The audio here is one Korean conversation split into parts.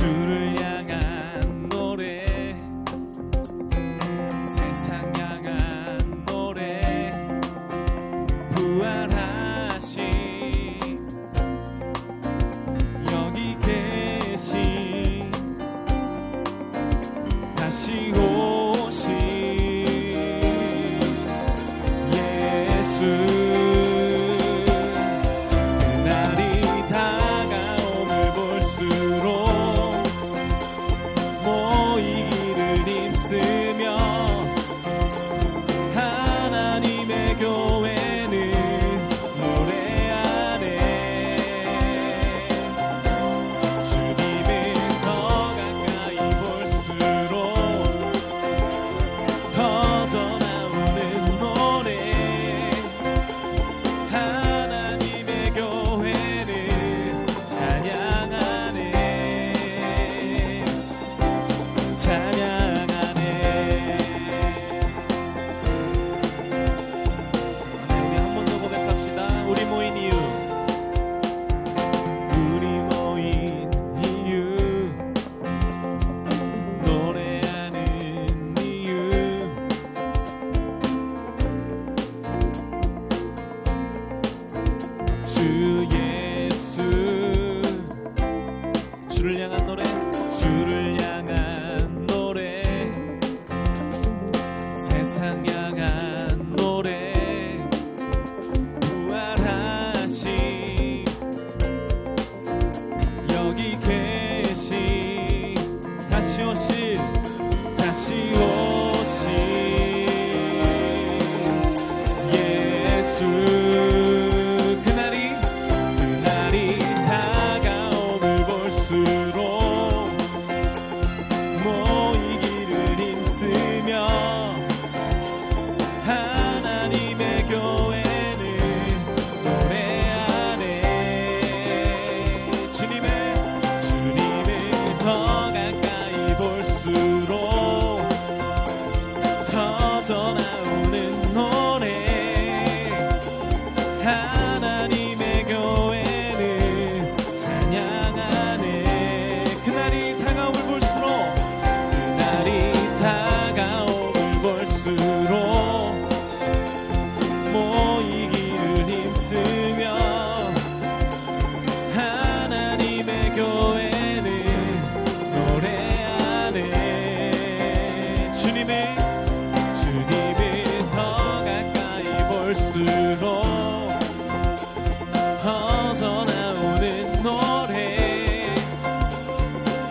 주를 향한 노래, 세상 향한 노래, 부활하신 여기 계신 다시 오신 예수. 주 예수. 주를 향한 노래, 주를 향한 노래, 세상 향한 노래, 부활하신 여기 계신 다시 오실 예수. 퍼져나오는 노래,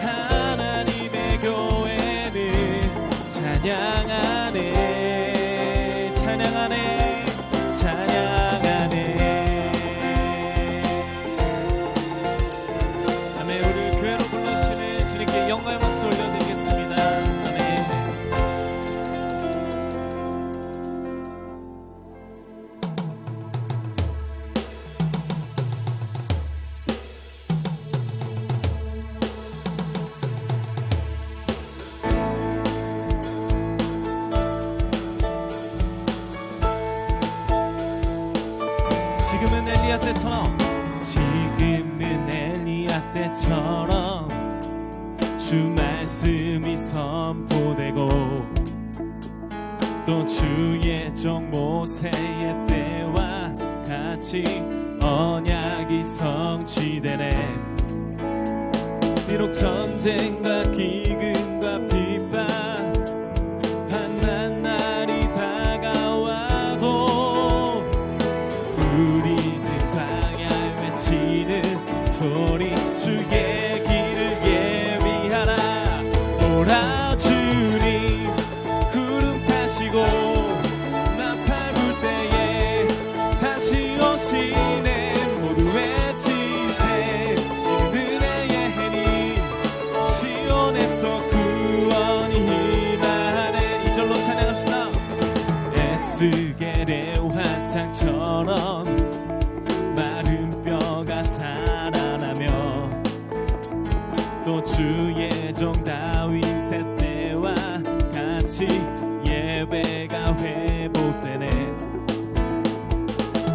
하나님의 교회는 찬양하네, 찬양하네, 찬양하네. 아멘. 우리 교회로 불러주시는 주님께 영광의 박수 올려드리겠습니다. 지금은 엘리야 때처럼 주 말씀이 선포되고 또 주의 종 모세의 때와 같이 언약이 성취되네. 비록 전쟁과 기근과 핍박 환난 날이 다가와도 우리는 광야에 외치는 소리, 주의 길을 예비하라. 오라 주님, 구름 타시고 나팔 불 때에 다시 오시네. 모두 외치세. 은혜의 해니 시온에서 구원이 임하네. 이절로 찬양합시다. 에스겔의 환상처럼 마른 뼈가 살아나며 또 주의 종 다윗의 때와 같이 예배가 회복되네.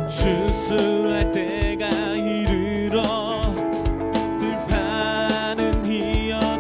추수할 때가 이르러 들판은 희연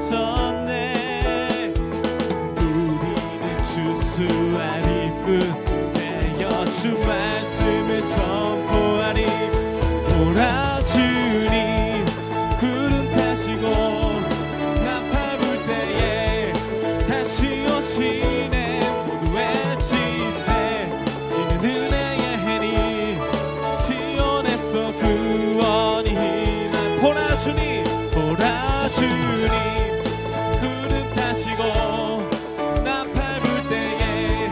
주님 구름 타시고 나팔 불 때에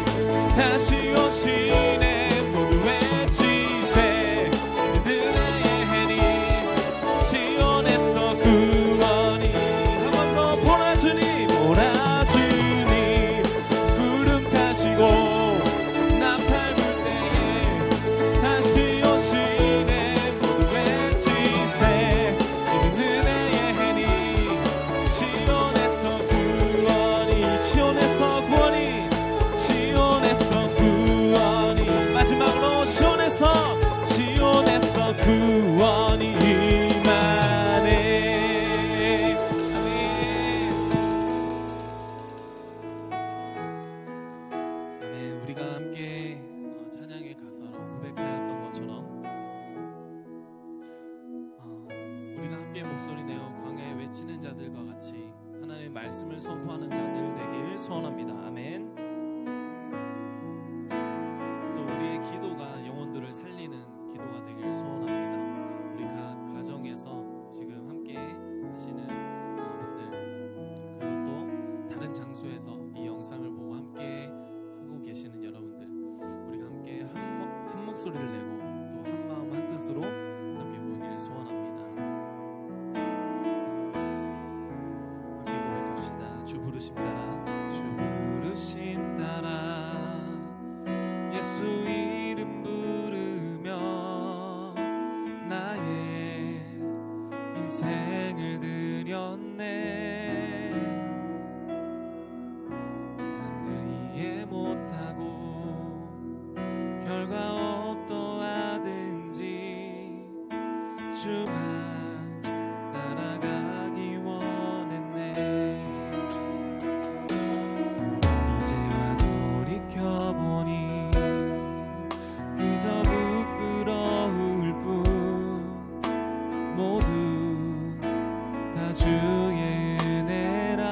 다시 오시네 모두 외치세 그들의 해니 시온에서 구원이 한 번 더 보라 주님 구름 타시고 나팔 불 때에 다시 오시네 모두 외치세 은혜의 해니 시온에서 구원이 시온에서 구원이 마지막으로 시온에서 구원이 임하네. 아멘. 우리가 함께 찬양의 가사로 고백하였던 것처럼 우리가 함께 목소리 내어 광야에 외치는 자들과 같이 하나님의 말씀을 선포하는 자들 되길 소원합니다. 아멘. 또 우리의 기도가 영혼들을 살리는 기도가 되길 소원합니다. 우리 각 가정에서 지금 함께 하시는 분들 그리고 또 다른 장소에서 이 영상을 보고 함께 하고 계시는 여러분들 우리가 함께 한 목소리를 내고 또 한 마음 한 뜻으로 함께 모이기를 소원합니다. 함께 고백합시다. 주 부르심 따라 주 부르심 따라 예수 이름 부르며 나의 인생을 드렸네. 사람들이 이해 못하고 결과 어떠하든지 주만 따라가기 원했네. 이제와 돌이켜보니 그저 부끄러울 뿐 모두 다 주의 은혜라.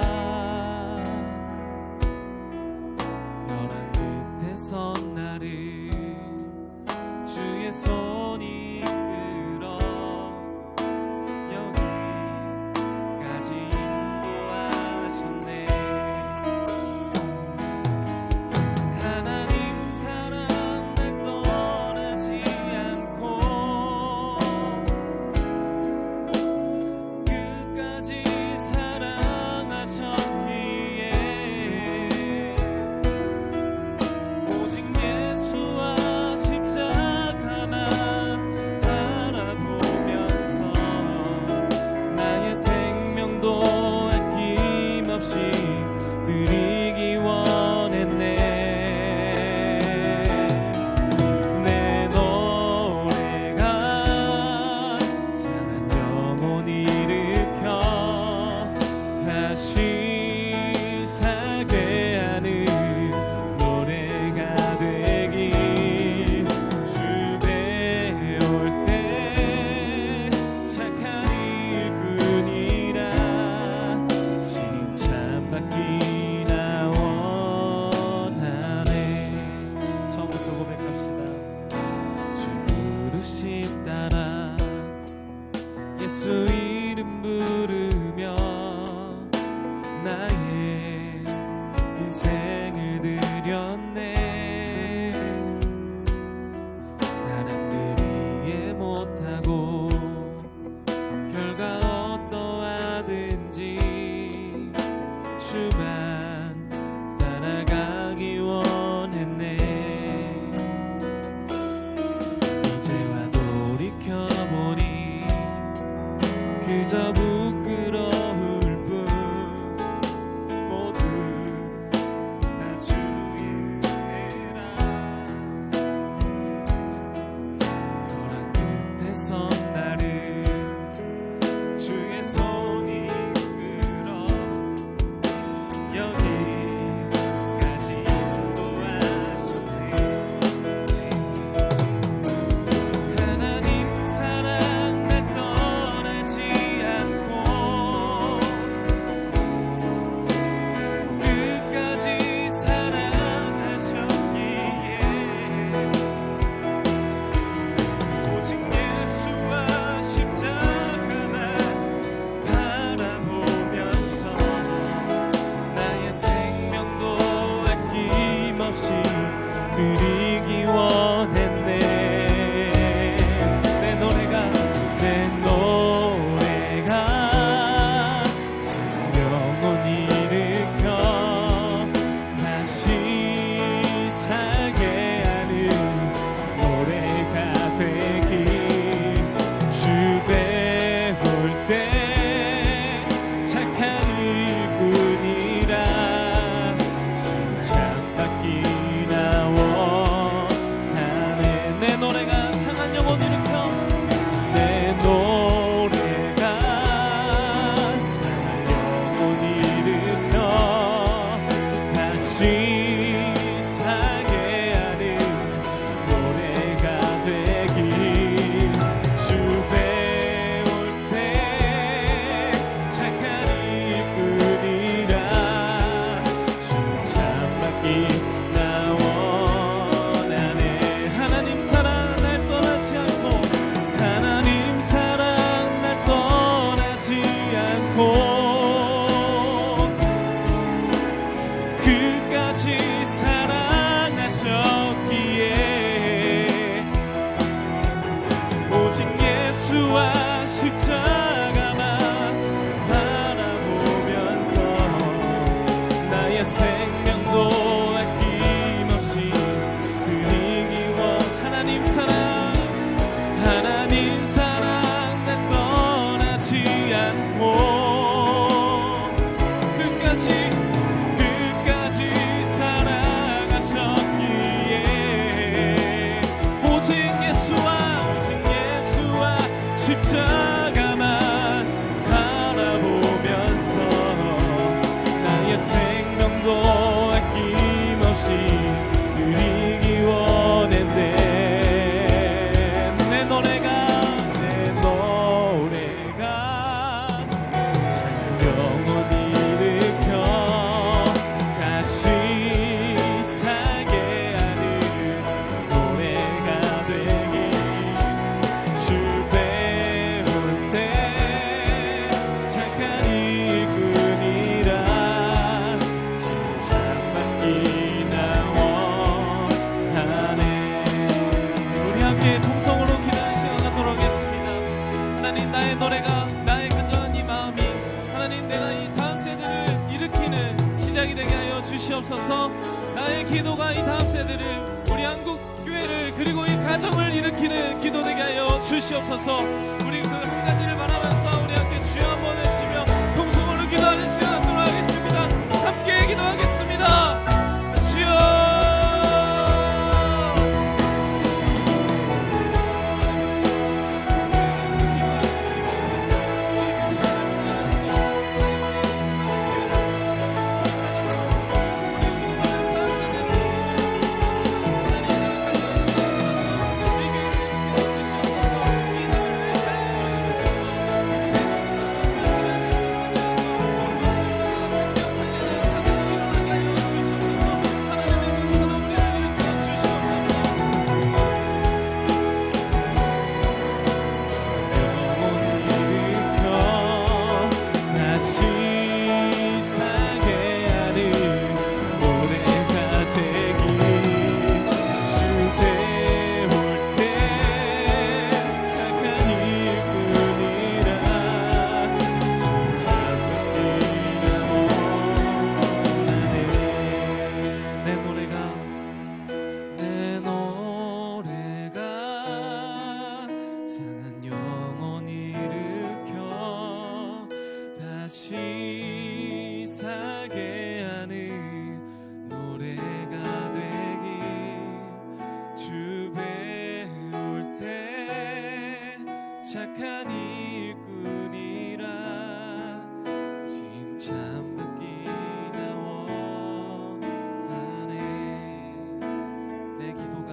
벼랑 끝에 선 나를 주의 손이 이끌어 여기까지 인도하셨네. 하나님 사랑 날 떠나지 않고 끝까지 사랑하셨기에 오직 예수와 십자가만 바라보면서 나의 생명도 아낌없이 드리기 원했네. 내 노래가 상한 영혼 일으켜 다시 살게 하는 노래가 되길. 주 배울 때 착한 일꾼이라 칭찬받기나 원하네. 처음부터 고백합시다. 주 부르심 따라 예수 이름 부르며 세대를 일으키는 시작이 되게 하여 주시옵소서. 나의 기도가 이 다음 세대를, 우리 한국 교회를, 그리고 이 가정을 일으키는 기도 되게 하여 주시옵소서. 우리 그 한 가지를 바라면서 우리 함께 주여 한번 외치며 통성으로 기도하는 시간 갖도록 하겠습니다. 함께 기도하겠습니다. 주여. 착한 일꾼이라 칭찬받기 원하네. 내 기도가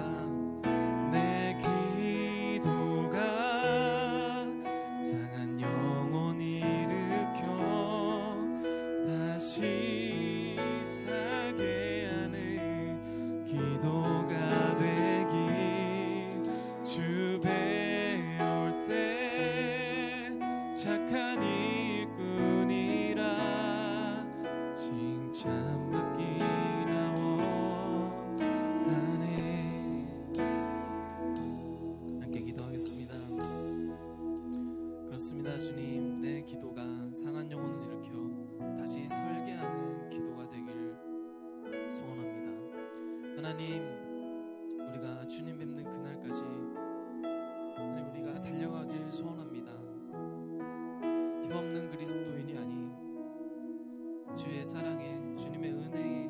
상한 영혼 일으켜 다시 살게 하는 기도가 되기 주 배울 때 착한 일꾼이라 칭찬받기나 원하네. 함께 기도하겠습니다. 그렇습니다. 주님, 내 기도가 상한 영혼을 일으켜 다시 설계하는 기도가 되길 소원합니다. 하나님, 우리가 주님 뵙는 그날까지 우리가 달려가길 소원합니다. 힘없는 그리스도인이 아닌 주의 사랑에, 주님의 은혜에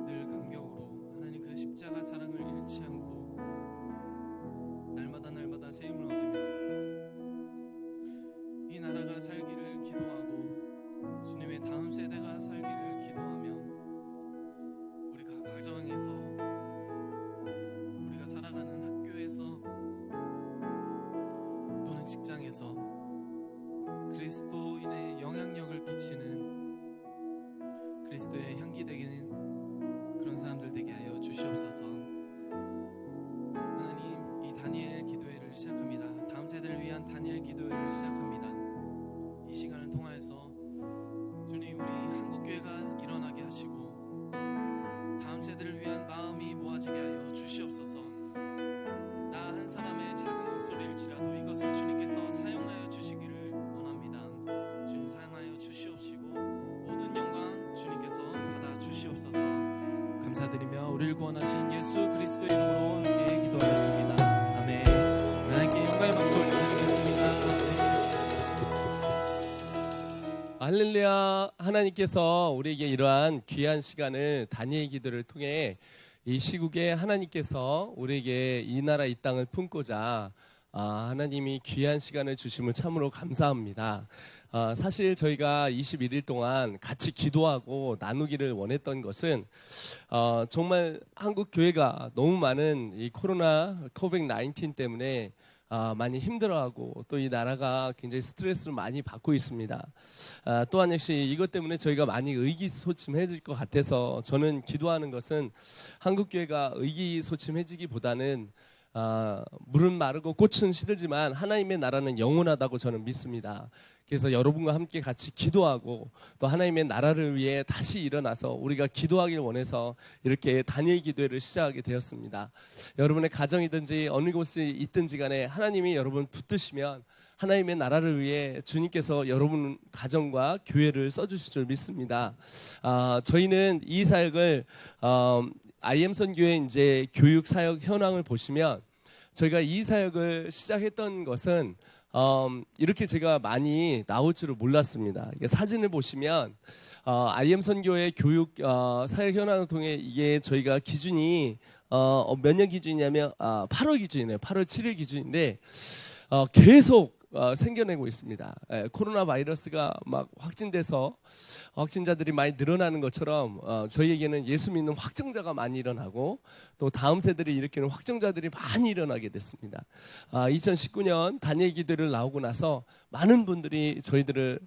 늘 감격으로 하나님 그 십자가 사랑을 잃지 않고 날마다 새 힘을 얻으며 이 나라가 살기를 기도하고 주님의 다음 세대가 살기를 기도하며 우리가 가정에서, 우리가 살아가는 학교에서 또는 직장에서 그리스도인의 영향력을 끼치는, 그리스도의 향기 되기는 그런 사람들 되게 하여 주시옵소서. 하나님, 이 다니엘 기도회를 시작합니다. 다음 세대를 위한 다니엘 기도회를 시작합니다. 이 시간을 통하여서 주님, 우리 한국교회가 일어나게 하시고 다음 세대를 위한 마음이 모아지게 하여 주시옵소서. 나 한 사람의 작은 목소리일지라도 이것을 주님께서 사용하여 주시기를 원합니다. 주님, 사용하여 주시옵시고 모든 영광 주님께서 받아 주시옵소서. 감사드리며 우리를 구원하신 예수 그리스도 이름으로 함께 기도하였습니다. 아멘. 하나님께 영광의 박수 올려드리겠습니다. 할렐루야. 하나님께서 우리에게 이러한 귀한 시간을 다니엘 기도를 통해 이 시국에 하나님께서 우리에게 이 나라 이 땅을 품고자 하나님이 귀한 시간을 주심을 참으로 감사합니다. 사실 저희가 21일 동안 같이 기도하고 나누기를 원했던 것은 정말 한국 교회가 너무 많은 이 코로나 COVID-19 때문에 많이 힘들어하고 또 이 나라가 굉장히 스트레스를 많이 받고 있습니다. 또한 역시 이것 때문에 저희가 많이 의기소침해질 것 같아서 저는 기도하는 것은 한국교회가 의기소침해지기보다는 물은 마르고 꽃은 시들지만 하나님의 나라는 영원하다고 저는 믿습니다. 그래서 여러분과 함께 같이 기도하고 또 하나님의 나라를 위해 다시 일어나서 우리가 기도하길 원해서 이렇게 다니엘 기도회를 시작하게 되었습니다. 여러분의 가정이든지 어느 곳에 있든지 간에 하나님이 여러분 붙드시면 하나님의 나라를 위해 주님께서 여러분 가정과 교회를 써주실 줄 믿습니다. 저희는 이 사역을 IM 선교회 이제 교육 사역 현황을 보시면 저희가 이 사역을 시작했던 것은 이렇게 제가 많이 나올 줄을 몰랐습니다. 사진을 보시면 IM 선교회 교육 사역 현황을 통해 이게 저희가 기준이 몇 년 기준이냐면 8월 기준이네요. 8월 7일 기준인데 계속 생겨내고 있습니다. 코로나 바이러스가 막 확진돼서 확진자들이 많이 늘어나는 것처럼 저희에게는 예수 믿는 확정자가 많이 일어나고 또 다음 세대를 일으키는 확정자들이 많이 일어나게 됐습니다. 2019년 다니엘 기도를 나오고 나서 많은 분들이 저희들을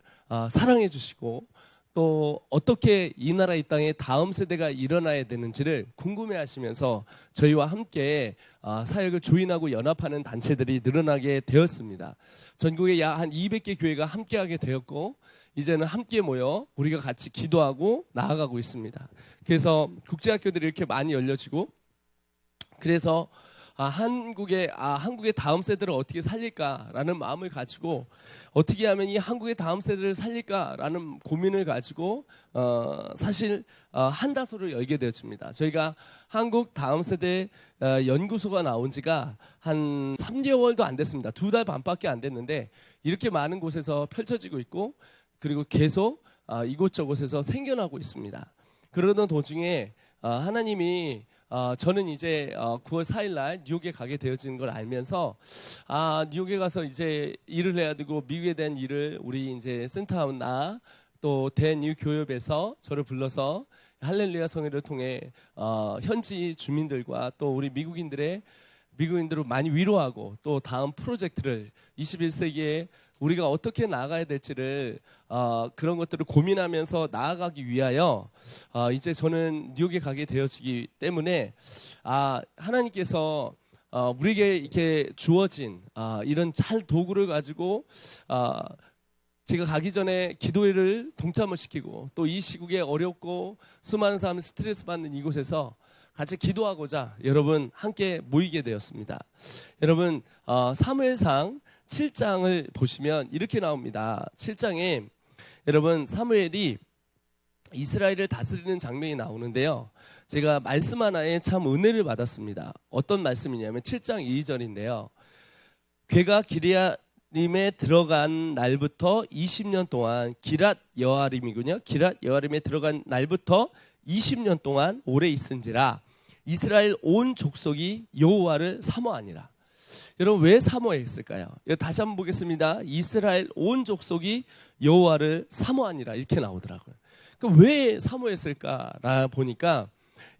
사랑해 주시고 또 어떻게 이 나라 이 땅에 다음 세대가 일어나야 되는지를 궁금해하시면서 저희와 함께 사역을 조인하고 연합하는 단체들이 늘어나게 되었습니다. 전국에 약 한 200개 교회가 함께하게 되었고 이제는 함께 모여 우리가 같이 기도하고 나아가고 있습니다. 그래서 국제학교들이 이렇게 많이 열려지고 그래서 한국의 다음 세대를 어떻게 살릴까라는 마음을 가지고 어떻게 하면 이 한국의 다음 세대를 살릴까라는 고민을 가지고 사실 한다소를 열게 되었습니다. 저희가 한국 다음 세대 연구소가 나온 지가 한 3개월도 안 됐습니다. 2달 반밖에 안 됐는데 이렇게 많은 곳에서 펼쳐지고 있고 그리고 계속 이곳저곳에서 생겨나고 있습니다. 그러던 도중에 하나님이 저는 이제 9월 4일 날 뉴욕에 가게 되어지는 걸 알면서 뉴욕에 가서 이제 일을 해야 되고 미국에 대한 일을 우리 이제 센터나 또 대뉴 교협에서 저를 불러서 할렐루야 성회를 통해 현지 주민들과 또 우리 미국인들을 많이 위로하고 또 다음 프로젝트를 21세기에 우리가 어떻게 나아가야 될지를 그런 것들을 고민하면서 나아가기 위하여 이제 저는 뉴욕에 가게 되어지기 때문에 하나님께서 우리에게 이렇게 주어진 이런 잘 도구를 가지고 제가 가기 전에 기도회를 동참을 시키고 또 이 시국에 어렵고 수많은 사람이 스트레스 받는 이곳에서 같이 기도하고자 여러분 함께 모이게 되었습니다. 여러분 사무엘상 7장을 보시면 이렇게 나옵니다. 7장에 여러분 사무엘이 이스라엘을 다스리는 장면이 나오는데요. 제가 말씀 하나에 참 은혜를 받았습니다. 어떤 말씀이냐면 7장 2절인데요. 괴가 기럇림에 들어간 날부터 20년 동안 기랏 여아림이군요. 기랏 여아림에 들어간 날부터 20년 동안 오래 있은지라 이스라엘 온 족속이 여호와를 사모하니라. 여러분 왜 사모했을까요? 다시 한번 보겠습니다. 이스라엘 온 족속이 여호와를 사모하니라 이렇게 나오더라고요. 그럼 왜 사모했을까라 보니까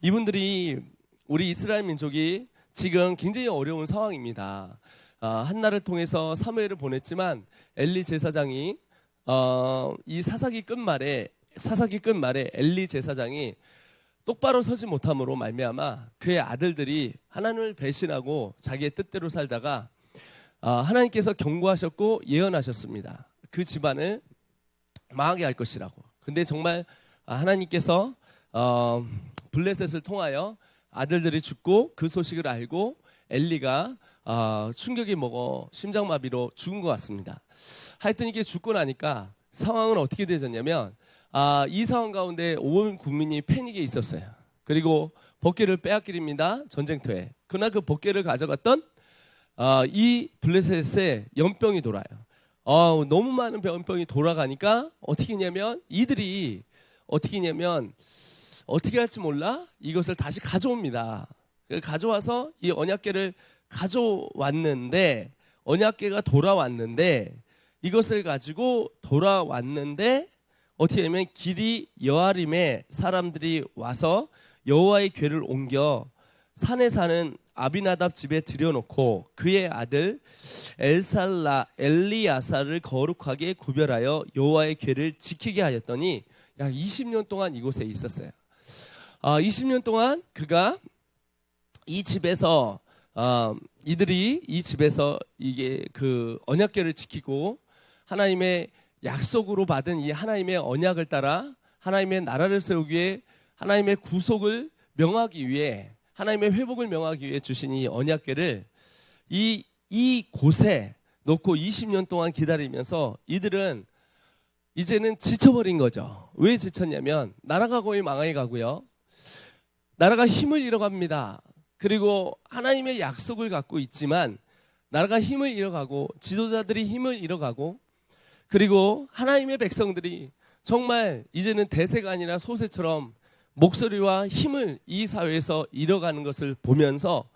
이분들이 우리 이스라엘 민족이 지금 굉장히 어려운 상황입니다. 한나를 통해서 사무엘을 보냈지만 엘리 제사장이 이 사사기 끝말에 엘리 제사장이 똑바로 서지 못함으로 말미암아 그의 아들들이 하나님을 배신하고 자기의 뜻대로 살다가 하나님께서 경고하셨고 예언하셨습니다. 그 집안을 망하게 할 것이라고. 근데 정말 하나님께서 블레셋을 통하여 아들들이 죽고 그 소식을 알고 엘리가 충격이 먹어 심장마비로 죽은 것 같습니다. 하여튼 이게 죽고 나니까 상황은 어떻게 되졌냐면 이 상황 가운데 온 국민이 패닉에 있었어요. 그리고 법궤를 빼앗기립니다. 전쟁터에. 그러나 그 법궤를 가져갔던 이 블레셋에 연병이 돌아요. 너무 많은 연병이 돌아가니까 어떻게 했냐면 이들이 어떻게 할지 몰라 이것을 다시 가져옵니다. 가져와서 이 언약궤를 가져왔는데 언약궤가 돌아왔는데 이것을 가지고 돌아왔는데 어떻게 하면 길이 여아림에 사람들이 와서 여호와의 궤를 옮겨 산에 사는 아비나답 집에 들여놓고 그의 아들 엘리야사를 거룩하게 구별하여 여호와의 궤를 지키게 하였더니 약 20년 동안 이곳에 있었어요. 20년 동안 그가 이 집에서 이들이 이 집에서 이게 그 언약궤를 지키고 하나님의 약속으로 받은 이 하나님의 언약을 따라 하나님의 나라를 세우기 위해 하나님의 구속을 명하기 위해 하나님의 회복을 명하기 위해 주신 이 언약궤를 이 곳에 놓고 20년 동안 기다리면서 이들은 이제는 지쳐버린 거죠. 왜 지쳤냐면 나라가 거의 망해 가고요. 나라가 힘을 잃어갑니다. 그리고 하나님의 약속을 갖고 있지만 나라가 힘을 잃어가고 지도자들이 힘을 잃어가고 그리고 하나님의 백성들이 정말 이제는 대세가 아니라 소새처럼 목소리와 힘을 이 사회에서 잃어가는 것을 보면서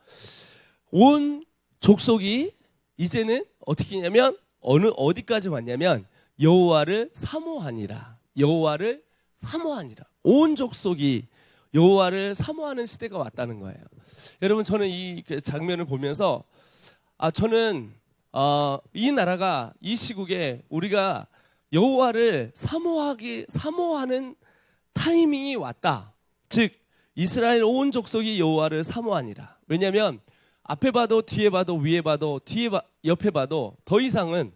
온 족속이 이제는 어떻게 했냐면 어디까지 왔냐면 여호와를 사모하니라. 여호와를 사모하니라. 온 족속이 여호와를 사모하는 시대가 왔다는 거예요. 여러분 저는 이 장면을 보면서 저는 이 나라가 이 시국에 우리가 여호와를 사모하는 타이밍이 왔다. 즉 이스라엘 온 족속이 여호와를 사모하니라. 왜냐하면 앞에 봐도 뒤에 봐도 위에 봐도 옆에 봐도 더 이상은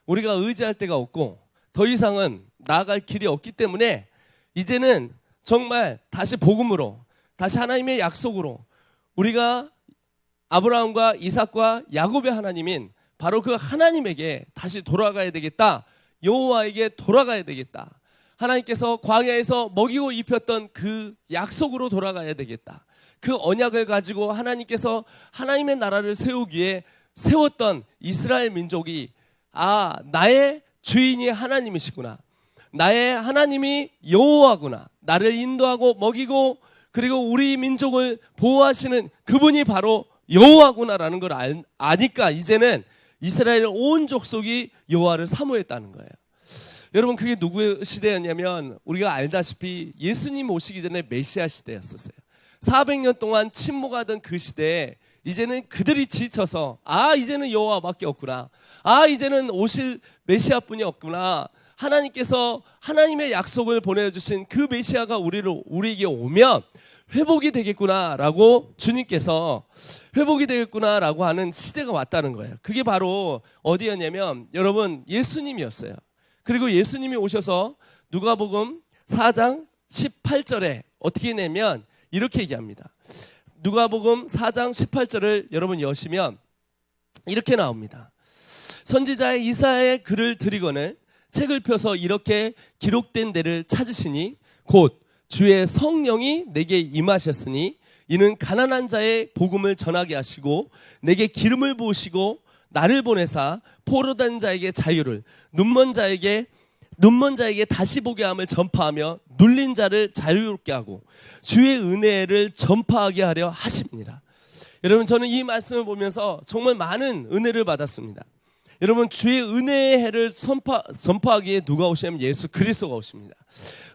우리가 의지할 데가 없고 더 이상은 나아갈 길이 없기 때문에 이제는 정말 다시 복음으로 다시 하나님의 약속으로 우리가 아브라함과 이삭과 야곱의 하나님인 바로 그 하나님에게 다시 돌아가야 되겠다. 여호와에게 돌아가야 되겠다. 하나님께서 광야에서 먹이고 입혔던 그 약속으로 돌아가야 되겠다. 그 언약을 가지고 하나님께서 하나님의 나라를 세우기에 세웠던 이스라엘 민족이 나의 주인이 하나님이시구나. 나의 하나님이 여호와구나. 나를 인도하고 먹이고 그리고 우리 민족을 보호하시는 그분이 바로 여호와구나라는 걸 아니까 이제는 이스라엘 온 족속이 여호와를 사모했다는 거예요. 여러분 그게 누구의 시대였냐면 우리가 알다시피 예수님 오시기 전에 메시아 시대였었어요. 400년 동안 침묵하던 그 시대에 이제는 그들이 지쳐서 이제는 여호와밖에 없구나. 이제는 오실 메시아뿐이 없구나. 하나님께서 하나님의 약속을 보내주신 그 메시아가 우리에게 오면 회복이 되겠구나라고 주님께서 회복이 되겠구나라고 하는 시대가 왔다는 거예요. 그게 바로 어디였냐면 여러분 예수님이었어요. 그리고 예수님이 오셔서 누가복음 4장 18절에 어떻게 내면 이렇게 얘기합니다. 누가복음 4장 18절을 여러분 여시면 이렇게 나옵니다. 선지자의 이사야의 글을 들이거늘 책을 펴서 이렇게 기록된 데를 찾으시니 곧 주의 성령이 내게 임하셨으니 이는 가난한 자의 복음을 전하게 하시고 내게 기름을 부으시고 나를 보내사 포로된 자에게 자유를 눈먼 자에게 다시 보게 함을 전파하며 눌린 자를 자유롭게 하고 주의 은혜를 전파하게 하려 하십니다. 여러분 저는 이 말씀을 보면서 정말 많은 은혜를 받았습니다. 여러분 주의 은혜의 해를 전파하기에 누가 오시냐면 예수 그리스도가 오십니다.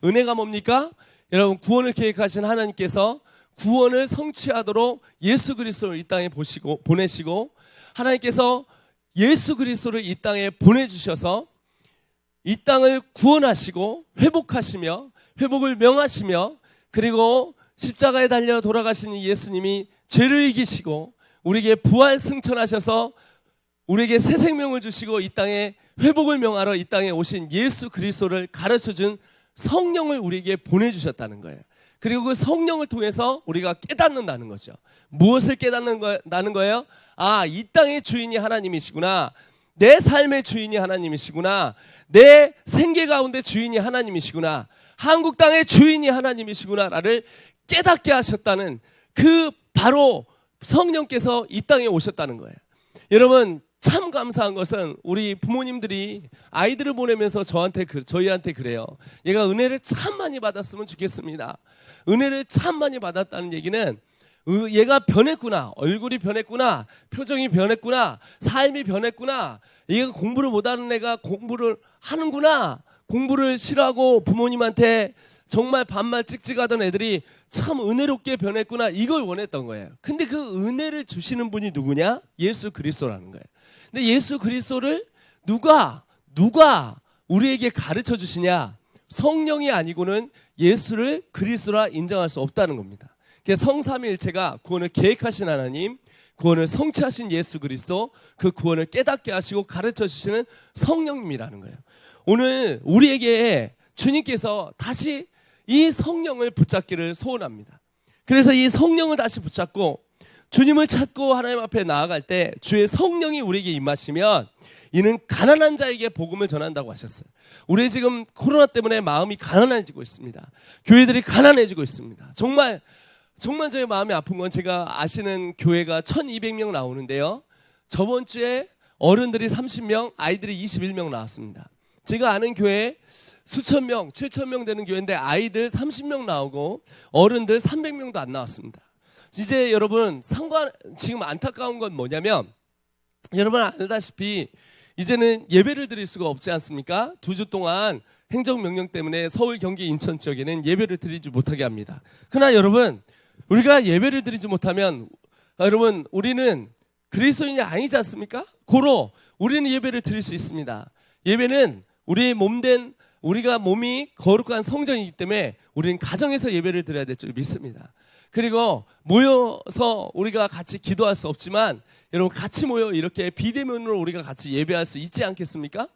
은혜가 뭡니까? 여러분 구원을 계획하신 하나님께서 구원을 성취하도록 예수 그리스도를 이 땅에 보내시고 하나님께서 예수 그리스도를 이 땅에 보내주셔서 이 땅을 구원하시고 회복하시며 회복을 명하시며 그리고 십자가에 달려 돌아가신 예수님이 죄를 이기시고 우리에게 부활 승천하셔서 우리에게 새 생명을 주시고 이 땅에 회복을 명하러 이 땅에 오신 예수 그리스도를 가르쳐준 성령을 우리에게 보내주셨다는 거예요. 그리고 그 성령을 통해서 우리가 깨닫는다는 거죠. 무엇을 깨닫는다는 거예요? 이 땅의 주인이 하나님이시구나. 내 삶의 주인이 하나님이시구나. 내 생계 가운데 주인이 하나님이시구나. 한국 땅의 주인이 하나님이시구나를 깨닫게 하셨다는 그 바로 성령께서 이 땅에 오셨다는 거예요. 여러분 참 감사한 것은 우리 부모님들이 아이들을 보내면서 저희한테 그래요. 얘가 은혜를 참 많이 받았으면 좋겠습니다. 은혜를 참 많이 받았다는 얘기는 얘가 변했구나. 얼굴이 변했구나. 표정이 변했구나. 삶이 변했구나. 얘가 공부를 못하는 애가 공부를 하는구나. 공부를 싫어하고 부모님한테 정말 반말 찍찍하던 애들이 참 은혜롭게 변했구나. 이걸 원했던 거예요. 근데 그 은혜를 주시는 분이 누구냐? 예수 그리스도라는 거예요. 근데 예수 그리스도를 누가 우리에게 가르쳐 주시냐? 성령이 아니고는 예수를 그리스도라 인정할 수 없다는 겁니다. 성삼위일체가 구원을 계획하신 하나님, 구원을 성취하신 예수 그리스도, 그 구원을 깨닫게 하시고 가르쳐 주시는 성령님이라는 거예요. 오늘 우리에게 주님께서 다시 이 성령을 붙잡기를 소원합니다. 그래서 이 성령을 다시 붙잡고 주님을 찾고 하나님 앞에 나아갈 때 주의 성령이 우리에게 임하시면 이는 가난한 자에게 복음을 전한다고 하셨어요. 우리 지금 코로나 때문에 마음이 가난해지고 있습니다. 교회들이 가난해지고 있습니다. 정말 저의 마음이 아픈 건 제가 아시는 교회가 1200명 나오는데요. 저번 주에 어른들이 30명, 아이들이 21명 나왔습니다. 제가 아는 교회 수천 명, 7,000명 되는 교회인데 아이들 30명 나오고 어른들 300명도 안 나왔습니다. 이제 여러분 지금 안타까운 건 뭐냐면 여러분 알다시피 이제는 예배를 드릴 수가 없지 않습니까? 2주 동안 행정명령 때문에 서울, 경기, 인천 지역에는 예배를 드리지 못하게 합니다. 그러나 여러분 우리가 예배를 드리지 못하면 여러분 우리는 그리스도인이 아니지 않습니까? 고로 우리는 예배를 드릴 수 있습니다. 예배는 우리의 몸된 우리가 몸이 거룩한 성전이기 때문에 우리는 가정에서 예배를 드려야 될 줄 믿습니다. 그리고 모여서 우리가 같이 기도할 수 없지만 여러분 같이 모여 이렇게 비대면으로 우리가 같이 예배할 수 있지 않겠습니까?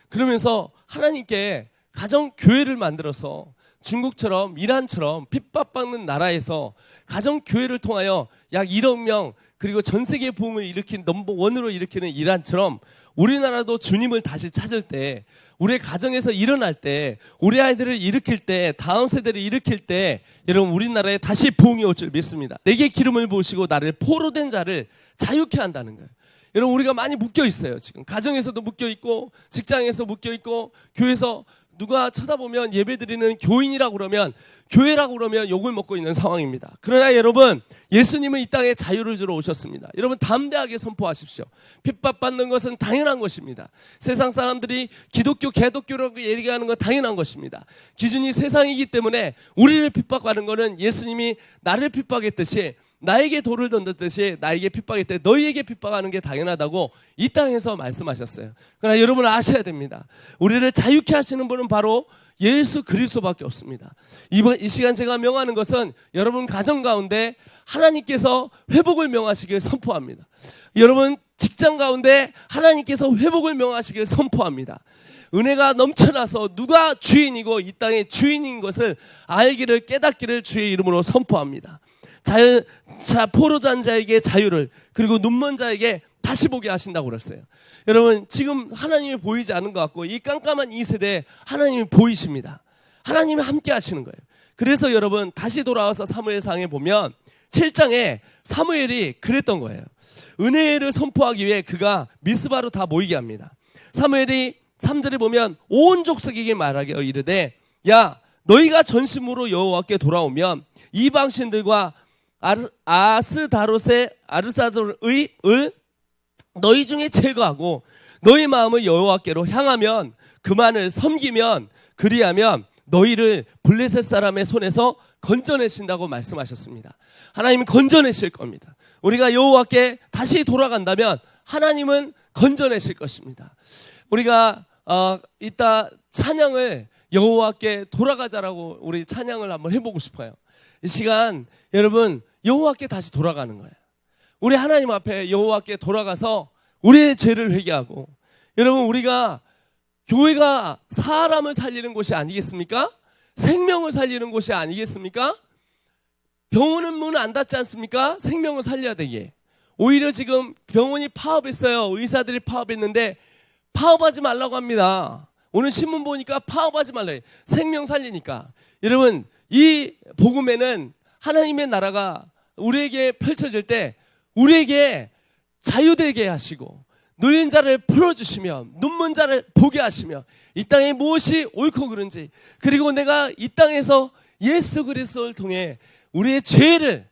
그러면서 하나님께 가정교회를 만들어서 중국처럼 이란처럼 핍박받는 나라에서 가정교회를 통하여 약 1억 명 그리고 전 세계 부흥을 일으킨 넘버원으로 일으키는 이란처럼 우리나라도 주님을 다시 찾을 때 우리의 가정에서 일어날 때 우리 아이들을 일으킬 때 다음 세대를 일으킬 때 여러분 우리나라에 다시 부흥이 올 줄 믿습니다. 내게 기름을 부으시고 나를 포로된 자를 자유케 한다는 거예요. 여러분 우리가 많이 묶여 있어요. 지금 가정에서도 묶여 있고 직장에서 묶여 있고 교회에서 누가 쳐다보면 예배드리는 교인이라고 그러면 교회라고 그러면 욕을 먹고 있는 상황입니다. 그러나 여러분 예수님은 이 땅에 자유를 주러 오셨습니다. 여러분 담대하게 선포하십시오. 핍박받는 것은 당연한 것입니다. 세상 사람들이 기독교, 개독교라고 얘기하는 건 당연한 것입니다. 기준이 세상이기 때문에 우리를 핍박하는 것은 예수님이 나를 핍박했듯이 나에게 돌을 던졌듯이 나에게 핍박했듯이 너희에게 핍박하는 게 당연하다고 이 땅에서 말씀하셨어요. 그러나 여러분 아셔야 됩니다. 우리를 자유케 하시는 분은 바로 예수 그리스도밖에 없습니다. 이 시간 제가 명하는 것은 여러분 가정 가운데 하나님께서 회복을 명하시길 선포합니다. 여러분 직장 가운데 하나님께서 회복을 명하시길 선포합니다. 은혜가 넘쳐나서 누가 주인이고 이 땅의 주인인 것을 알기를 깨닫기를 주의 이름으로 선포합니다. 포로된 자에게 자유를 그리고 눈먼 자에게 다시 보게 하신다고 그랬어요. 여러분 지금 하나님이 보이지 않은 것 같고 이 깜깜한 이 세대에 하나님이 보이십니다. 하나님이 함께 하시는 거예요. 그래서 여러분 다시 돌아와서 사무엘상에 보면 7장에 사무엘이 그랬던 거예요. 은혜를 선포하기 위해 그가 미스바로 다 모이게 합니다. 사무엘이 3절에 보면 온 족속에게 말하게 이르되 야 너희가 전심으로 여호와께 돌아오면 이방 신들과 아르사도의 을 너희 중에 제거하고 너희 마음을 여호와께로 향하면 그만을 섬기면 그리하면 너희를 블레셋 사람의 손에서 건져내신다고 말씀하셨습니다. 하나님은 건져내실 겁니다. 우리가 여호와께 다시 돌아간다면 하나님은 건져내실 것입니다. 우리가 이따 찬양을 여호와께 돌아가자라고 우리 찬양을 한번 해보고 싶어요. 이 시간 여러분 여호와께 다시 돌아가는 거예요. 우리 하나님 앞에 여호와께 돌아가서 우리의 죄를 회개하고 여러분 우리가 교회가 사람을 살리는 곳이 아니겠습니까? 생명을 살리는 곳이 아니겠습니까? 병원은 문 안 닫지 않습니까? 생명을 살려야 되기에 오히려 지금 병원이 파업했어요. 의사들이 파업했는데 파업하지 말라고 합니다. 오늘 신문 보니까 파업하지 말래요. 생명 살리니까. 여러분 이 복음에는 하나님의 나라가 우리에게 펼쳐질 때 우리에게 자유되게 하시고 눌린 자를 풀어주시며 눈먼 자를 보게 하시며 이 땅에 무엇이 옳고 그른지 그리고 내가 이 땅에서 예수 그리스도를 통해 우리의 죄를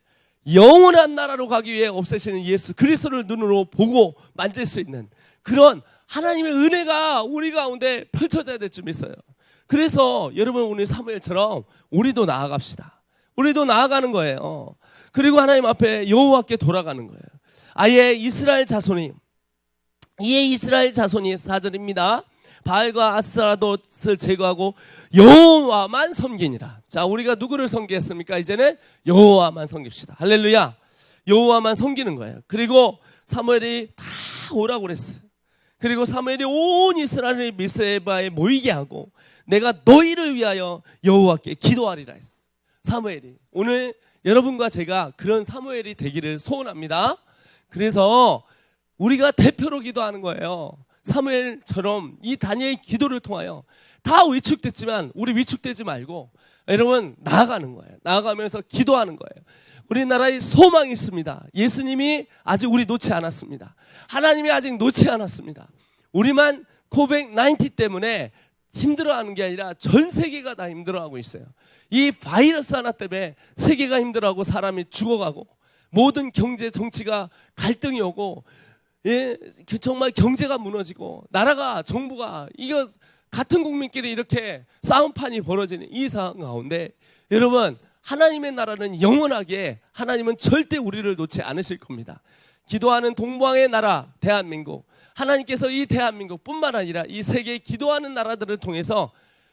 영원한 나라로 가기 위해 없애시는 예수 그리스도를 눈으로 보고 만질 수 있는 그런 하나님의 은혜가 우리 가운데 펼쳐져야 될 줄 믿어요. 그래서 여러분 오늘 사무엘처럼 우리도 나아갑시다. 우리도 나아가는 거예요. 그리고 하나님 앞에 여호와께 돌아가는 거예요. 이에 이스라엘 자손이 4절입니다. 바알과 아스타롯을 제거하고 여호와만 섬기니라. 자, 우리가 누구를 섬기겠습니까? 이제는 여호와만 섬깁시다. 할렐루야. 여호와만 섬기는 거예요. 그리고 사무엘이 다 오라고 그랬어요. 그리고 사무엘이 온 이스라엘을 미스바에 모이게 하고 내가 너희를 위하여 여호와께 기도하리라 했어. 사무엘이 오늘 여러분과 제가 그런 사무엘이 되기를 소원합니다. 그래서 우리가 대표로 기도하는 거예요. 사무엘처럼 이 다니엘의 기도를 통하여 다 위축됐지만 우리 위축되지 말고 여러분 나아가는 거예요. 나아가면서 기도하는 거예요. 우리나라에 소망이 있습니다. 예수님이 아직 우리 놓지 않았습니다. 하나님이 아직 놓지 않았습니다. 우리만 코빅-19 때문에 힘들어하는 게 아니라 전 세계가 다 힘들어하고 있어요. 이 바이러스 하나 때문에 세계가 힘들어하고 사람이 죽어가고 모든 경제 정치가 갈등이 오고 정말 경제가 무너지고 나라가 정부가 이거 같은 국민끼리 이렇게 싸움판이 벌어지는 이 상황 가운데 여러분 하나님의 나라는 영원하게 하나님은 절대 우리를 놓지 않으실 겁니다. 기도하는 동방의 나라 대한민국 하나님께서 이 대한민국뿐만 아니라 이 세계 기도하는 나라들을 통해서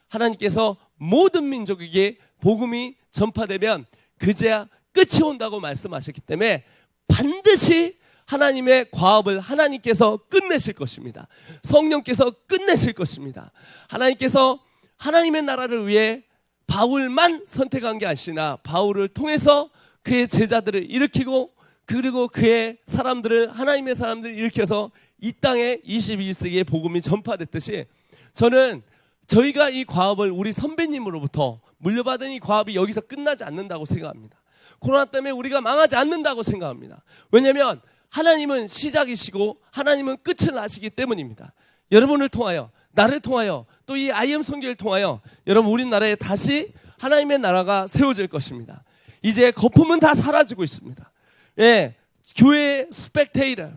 하나님께서 모든 민족에게 복음이 전파되면 그제야 끝이 온다고 말씀하셨기 때문에 반드시 하나님의 과업을 하나님께서 끝내실 것입니다. 성령께서 끝내실 것입니다. 하나님께서 하나님의 나라를 위해 바울만 선택한 게 아니라 바울을 통해서 그의 제자들을 일으키고 그리고 그의 사람들을 하나님의 사람들을 일으켜서 이 땅에 21세기의 복음이 전파됐듯이 저는 저희가 이 과업을 우리 선배님으로부터 물려받은 이 과업이 여기서 끝나지 않는다고 생각합니다. 코로나 때문에 우리가 망하지 않는다고 생각합니다. 왜냐하면 하나님은 시작이시고 하나님은 끝을 아시기 때문입니다. 여러분을 통하여 나를 통하여 또 이 IM 선교를 통하여 여러분 우리나라에 다시 하나님의 나라가 세워질 것입니다. 이제 거품은 다 사라지고 있습니다. 교회 스펙테이터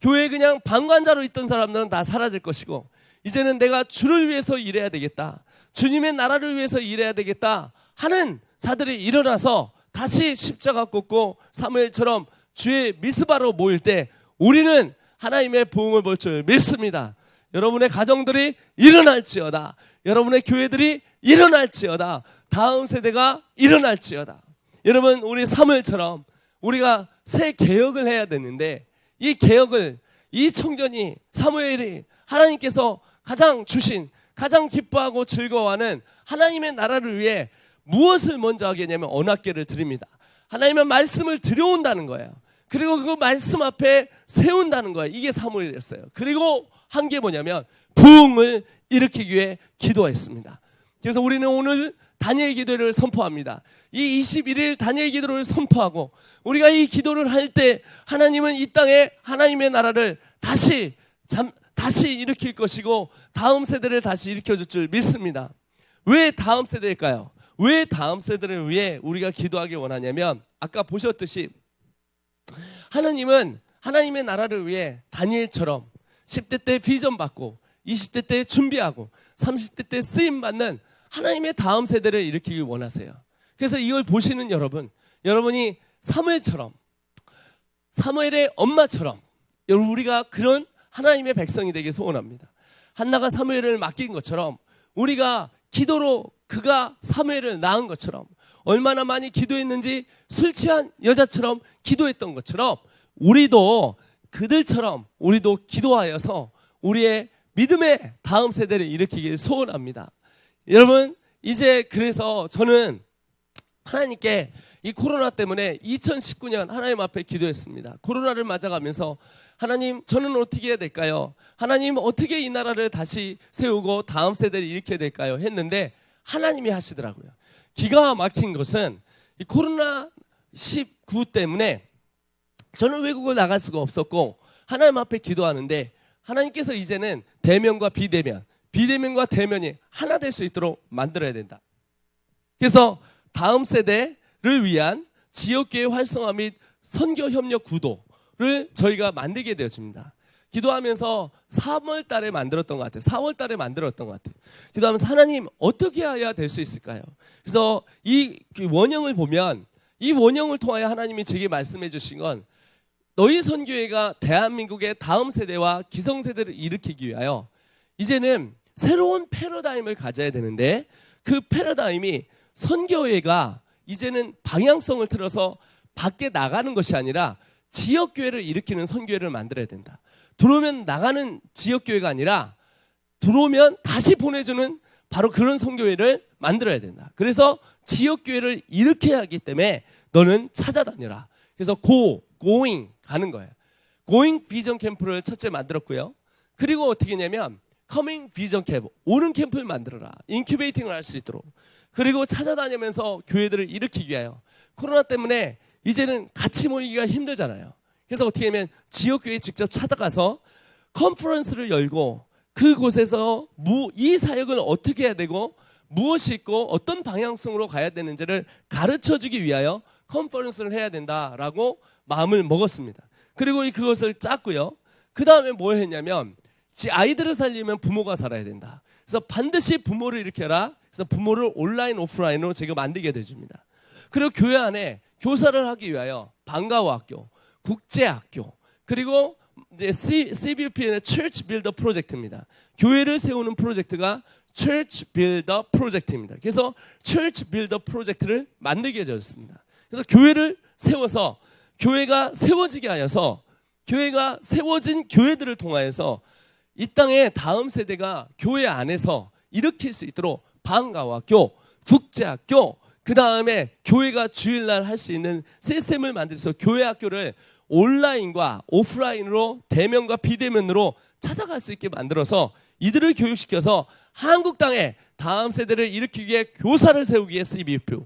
교회에 그냥 방관자로 있던 사람들은 다 사라질 것이고 이제는 내가 주를 위해서 일해야 되겠다. 주님의 나라를 위해서 일해야 되겠다 하는 자들이 일어나서 다시 십자가 꽂고 사무엘처럼 주의 미스바로 모일 때 우리는 하나님의 부흥을 볼 줄 믿습니다. 여러분의 가정들이 일어날지어다. 여러분의 교회들이 일어날지어다. 다음 세대가 일어날지어다. 여러분 우리 사무엘처럼 우리가 새 개혁을 해야 되는데 이 개혁을 이 청년이 사무엘이 하나님께서 가장 주신 가장 기뻐하고 즐거워하는 하나님의 나라를 위해 무엇을 먼저 하겠냐면 언약궤를 드립니다. 하나님의 말씀을 들여온다는 거예요. 그리고 그 말씀 앞에 세운다는 거예요. 이게 사무엘이었어요. 그리고 한 게 뭐냐면 부흥을 일으키기 위해 기도했습니다. 그래서 우리는 오늘 다니엘 기도를 선포합니다. 이 21일 다니엘 기도를 선포하고 우리가 이 기도를 할 때 하나님은 이 땅에 하나님의 나라를 다시 일으킬 것이고 다음 세대를 다시 일으켜줄 줄 믿습니다. 왜 다음 세대일까요? 왜 다음 세대를 위해 우리가 기도하기 원하냐면 아까 보셨듯이 하나님은 하나님의 나라를 위해 다니엘처럼 10대 때 비전 받고 20대 때 준비하고 30대 때 쓰임 받는 하나님의 다음 세대를 일으키길 원하세요. 그래서 이걸 보시는 여러분이 사무엘처럼 사무엘의 엄마처럼 우리가 그런 하나님의 백성이 되길 소원합니다. 한나가 사무엘을 맡긴 것처럼 우리가 기도로 그가 사무엘을 낳은 것처럼 얼마나 많이 기도했는지 술 취한 여자처럼 기도했던 것처럼 우리도 그들처럼 우리도 기도하여서 우리의 믿음의 다음 세대를 일으키길 소원합니다. 여러분 이제 그래서 저는 하나님께 이 코로나 때문에 2019년 하나님 앞에 기도했습니다. 코로나를 맞아가면서 하나님 저는 어떻게 해야 될까요? 하나님 어떻게 이 나라를 다시 세우고 다음 세대를 일으켜야 될까요? 했는데 하나님이 하시더라고요. 기가 막힌 것은 이 코로나19 때문에 저는 외국을 나갈 수가 없었고 하나님 앞에 기도하는데 하나님께서 이제는 대면과 비대면, 비대면과 대면이 하나 될 수 있도록 만들어야 된다. 그래서 다음 세대를 위한 지역교회 활성화 및 선교 협력 구도를 저희가 만들게 되었습니다. 기도하면서 3월 달에 만들었던 것 같아요. 4월 달에 만들었던 것 같아요. 기도하면서 하나님 어떻게 해야 될 수 있을까요? 그래서 이 원형을 보면 이 원형을 통하여 하나님이 제게 말씀해 주신 건 너희 선교회가 대한민국의 다음 세대와 기성세대를 일으키기 위하여 이제는 새로운 패러다임을 가져야 되는데 그 패러다임이 선교회가 이제는 방향성을 틀어서 밖에 나가는 것이 아니라 지역교회를 일으키는 선교회를 만들어야 된다. 들어오면 나가는 지역교회가 아니라 들어오면 다시 보내주는 바로 그런 선교회를 만들어야 된다. 그래서 지역교회를 일으켜야 하기 때문에 너는 찾아다녀라. 그래서 going 가는 거예요. going 비전 캠프를 첫째 만들었고요. 그리고 어떻게 했냐면 coming 비전 캠프, 오는 캠프를 만들어라. 인큐베이팅을 할 수 있도록. 그리고 찾아다니면서 교회들을 일으키기 위하여. 코로나 때문에 이제는 같이 모이기가 힘들잖아요. 그래서 어떻게 하면 지역교회에 직접 찾아가서 컨퍼런스를 열고 그곳에서 이 사역을 어떻게 해야 되고 무엇이 있고 어떤 방향성으로 가야 되는지를 가르쳐주기 위하여 컨퍼런스를 해야 된다라고 마음을 먹었습니다. 그리고 그것을 짰고요. 그 다음에 뭘 했냐면 아이들을 살리면 부모가 살아야 된다. 그래서 반드시 부모를 일으켜라. 그래서 부모를 온라인 오프라인으로 제가 만들게 되줍니다. 그리고 교회 안에 교사를 하기 위하여 방과후학교, 국제학교, 그리고 이제 CBUP는 Church Builder 프로젝트입니다. 교회를 세우는 프로젝트가 Church Builder 프로젝트입니다. 그래서 Church Builder 프로젝트를 만들게 되었습니다. 그래서 교회를 세워서 교회가 세워지게 하여서 교회가 세워진 교회들을 통하여서 이 땅의 다음 세대가 교회 안에서 일으킬 수 있도록 방과후학교, 국제학교, 그 다음에 교회가 주일날 할 수 있는 시스템을 만들어서 교회 학교를 온라인과 오프라인으로 대면과 비대면으로 찾아갈 수 있게 만들어서 이들을 교육시켜서 한국 땅에 다음 세대를 일으키기 위해 교사를 세우기 위해 CBUP,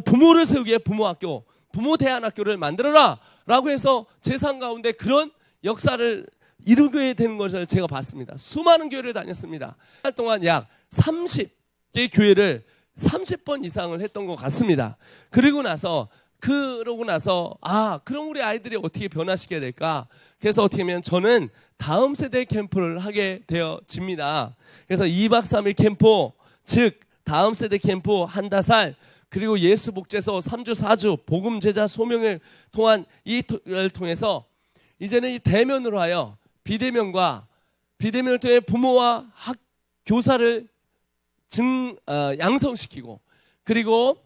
부모를 세우기 위해 부모학교, 부모대안학교를 만들어라 라고 해서 제 삶 가운데 그런 역사를 이루게 되는 것을 제가 봤습니다. 수많은 교회를 다녔습니다. 한 달 동안 약 30개 교회를 30번 이상을 했던 것 같습니다. 그러고 나서 그럼 우리 아이들이 어떻게 변화시켜야 될까? 그래서 어떻게 하면 저는 다음 세대 캠프를 하게 되어집니다. 그래서 2박 3일 캠프, 즉 다음 세대 캠프 한다살, 그리고 예수 복제서 3주 4주 복음 제자 소명을 통한 이를 통해서 이제는 이 대면으로 하여 비대면을 통해 부모와 교사를 양성시키고 그리고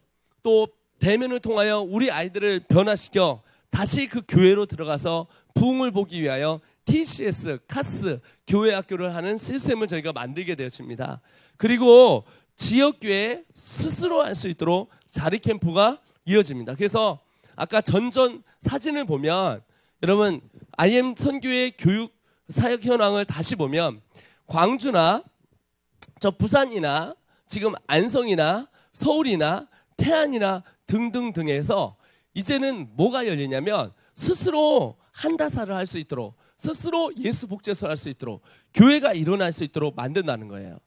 또 대면을 통하여 우리 아이들을 변화시켜 다시 그 교회로 들어가서 부흥을 보기 위하여 TCS, 카스, 교회 학교를 하는 시스템을 저희가 만들게 되었습니다. 그리고 지역교회 스스로 할 수 있도록 자리 캠프가 이어집니다. 그래서 아까 전전 사진을 보면 여러분 IM 선교회 교육 사역 현황을 다시 보면 광주나 저 부산이나 지금 안성이나 서울이나 태안이나 등등등에서 이제는 뭐가 열리냐면 스스로 한다사를 할 수 있도록 스스로 예수 복제서를 할 수 있도록 교회가 일어날 수 있도록 만든다는 거예요.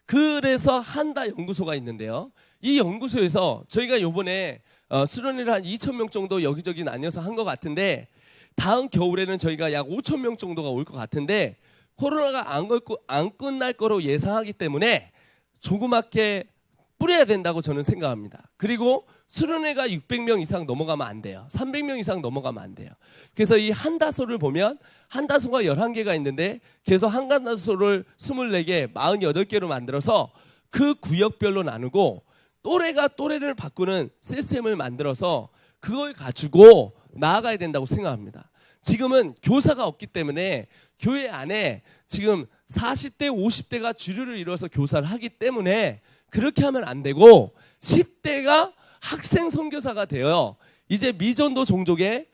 그래서 한다 연구소가 있는데요. 이 연구소에서 저희가 요번에 수련회를 한 2,000명 정도 여기저기 나뉘어서 한 것 같은데 다음 겨울에는 저희가 약 5,000명 정도가 올 것 같은데 코로나가 안 끝날 거로 예상하기 때문에 조그맣게 뿌려야 된다고 저는 생각합니다. 그리고 수련회가 600명 이상 넘어가면 안 돼요. 300명 이상 넘어가면 안 돼요. 그래서 이 한다소를 보면 한다소가 11개가 있는데 계속 한다소를 24개, 48개로 만들어서 그 구역별로 나누고 또래를 바꾸는 시스템을 만들어서 그걸 가지고 나아가야 된다고 생각합니다. 지금은 교사가 없기 때문에 교회 안에 지금 40대, 50대가 주류를 이루어서 교사를 하기 때문에 그렇게 하면 안 되고 10대가 학생 선교사가 되어 이제 미전도 종족의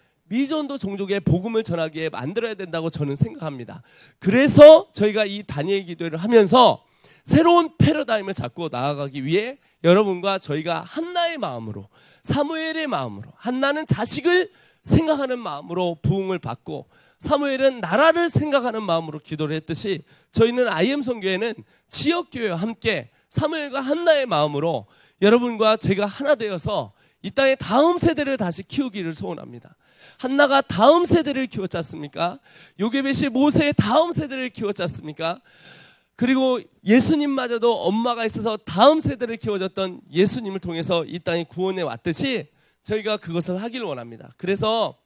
복음을 전하기에 만들어야 된다고 저는 생각합니다. 그래서 저희가 이 다니엘 기도회를 하면서 새로운 패러다임을 잡고 나아가기 위해 여러분과 저희가 한나의 마음으로 사무엘의 마음으로 한나는 자식을 생각하는 마음으로 부흥을 받고 사무엘은 나라를 생각하는 마음으로 기도를 했듯이 저희는 IM 선교회는 지역교회와 함께 사무엘과 한나의 마음으로 여러분과 제가 하나 되어서 이 땅의 다음 세대를 다시 키우기를 소원합니다. 한나가 다음 세대를 키웠지 않습니까? 요게벳이 모세의 다음 세대를 키웠지 않습니까? 그리고 예수님마저도 엄마가 있어서 다음 세대를 키워줬던 예수님을 통해서 이 땅에 구원해 왔듯이 저희가 그것을 하기를 원합니다. 그래서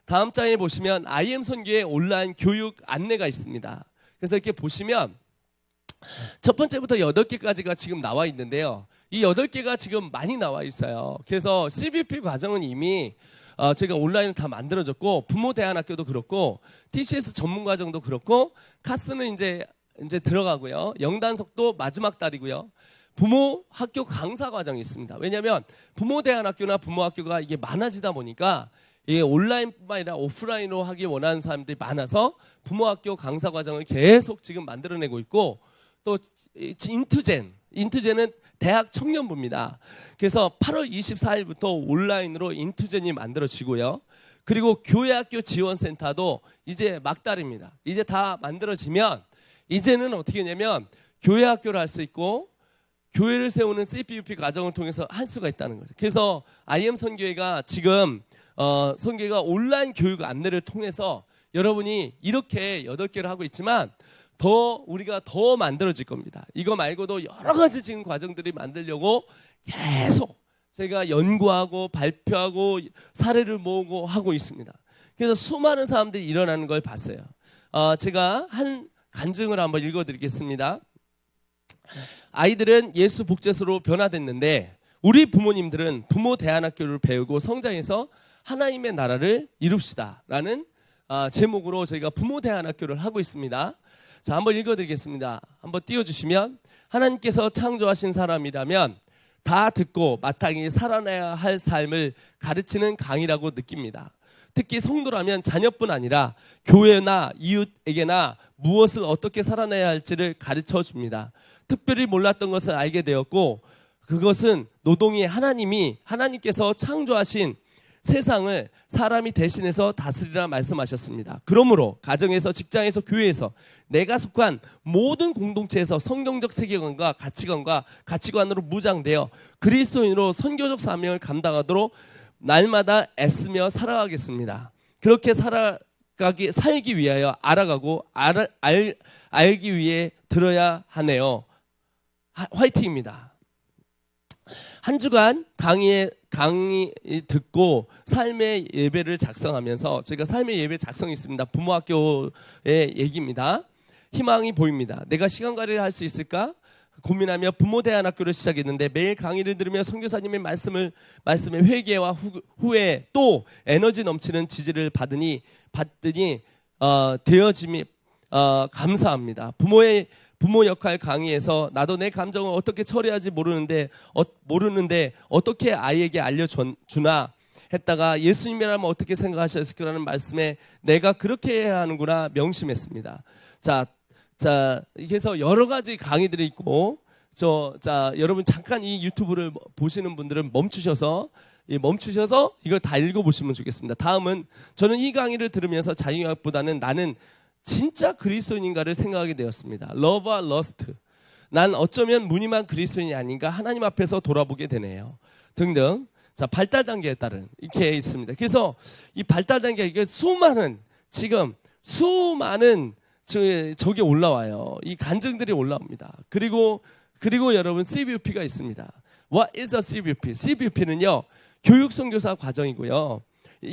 다음 장에 보시면 IM 선교의 온라인 교육 안내가 있습니다. 그래서 이렇게 보시면 첫 번째부터 8개까지가 지금 나와 있는데요. 이 8개가 지금 많이 나와 있어요. 그래서 CBP 과정은 이미 제가 온라인을 다 만들어졌고 부모 대안학교도 그렇고 TCS 전문 과정도 그렇고 카스는 이제 들어가고요. 영단속도 마지막 달이고요. 부모 학교 강사 과정이 있습니다. 왜냐하면 부모 대안학교나 부모 학교가 이게 많아지다 보니까 이게 온라인뿐만 아니라 오프라인으로 하기 원하는 사람들이 많아서 부모 학교 강사 과정을 계속 지금 만들어내고 있고, 또 인투젠은 대학 청년부입니다. 그래서 8월 24일부터 온라인으로 인투젠이 만들어지고요. 그리고 교회학교 지원센터도 이제 막달입니다. 이제 다 만들어지면 이제는 어떻게 하냐면 교회학교를 할 수 있고 교회를 세우는 CPUP 과정을 통해서 할 수가 있다는 거죠. 그래서 IM 선교회가 지금 선교회가 온라인 교육 안내를 통해서 여러분이 이렇게 8개를 하고 있지만 우리가 더 만들어질 겁니다. 이거 말고도 여러 가지 지금 과정들이 만들려고 계속 저희가 연구하고 발표하고 사례를 모으고 하고 있습니다. 그래서 수많은 사람들이 일어나는 걸 봤어요. 제가 한 간증을 한번 읽어드리겠습니다. 아이들은 예수 복제소로 변화됐는데 우리 부모님들은 부모 대안학교를 배우고 성장해서 하나님의 나라를 이룹시다 라는 제목으로 저희가 부모 대안학교를 하고 있습니다. 자, 한번 읽어드리겠습니다. 한번 띄워주시면, 하나님께서 창조하신 사람이라면 다 듣고 마땅히 살아내야 할 삶을 가르치는 강의라고 느낍니다. 특히 성도라면 자녀뿐 아니라 교회나 이웃에게나 무엇을 어떻게 살아내야 할지를 가르쳐 줍니다. 특별히 몰랐던 것을 알게 되었고, 그것은 노동이 하나님께서 창조하신 세상을 사람이 대신해서 다스리라 말씀하셨습니다. 그러므로 가정에서, 직장에서, 교회에서 내가 속한 모든 공동체에서 성경적 세계관과 가치관으로 무장되어 그리스도인으로 선교적 사명을 감당하도록 날마다 애쓰며 살아가겠습니다. 그렇게 살기 위하여 알아가고 알기 위해 들어야 하네요. 화이팅입니다. 한 주간 강의 듣고 삶의 예배를 작성하면서, 저희가 삶의 예배 작성이 있습니다. 부모학교의 얘기입니다. 희망이 보입니다. 내가 시간 관리를 할 수 있을까 고민하며 부모 대안학교를 시작했는데 매일 강의를 들으며 선교사님의 말씀에 회개와 후회, 또 에너지 넘치는 지지를 받으니 되어짐이 감사합니다. 부모 역할 강의에서 나도 내 감정을 어떻게 처리하지 모르는데 어떻게 아이에게 알려주나 했다가 예수님이라면 어떻게 생각하셨을까라는 말씀에 내가 그렇게 해야 하는구나 명심했습니다. 자, 그래서 여러 가지 강의들이 있고, 여러분 잠깐 이 유튜브를 보시는 분들은 멈추셔서 이걸 다 읽어보시면 좋겠습니다. 다음은, 저는 이 강의를 들으면서 자유학보다는 나는 진짜 그리스도인인가를 생각하게 되었습니다. 러브와 러스트, 난 어쩌면 무늬만 그리스도인이 아닌가 하나님 앞에서 돌아보게 되네요. 등등. 자, 발달 단계에 따른 이렇게 있습니다. 그래서 이 발달 단계, 이게 수많은 저기 올라와요. 이 간증들이 올라옵니다. 그리고 여러분 CBUP가 있습니다. What is a CBUP? CBUP는요 교육 선교사 과정이고요.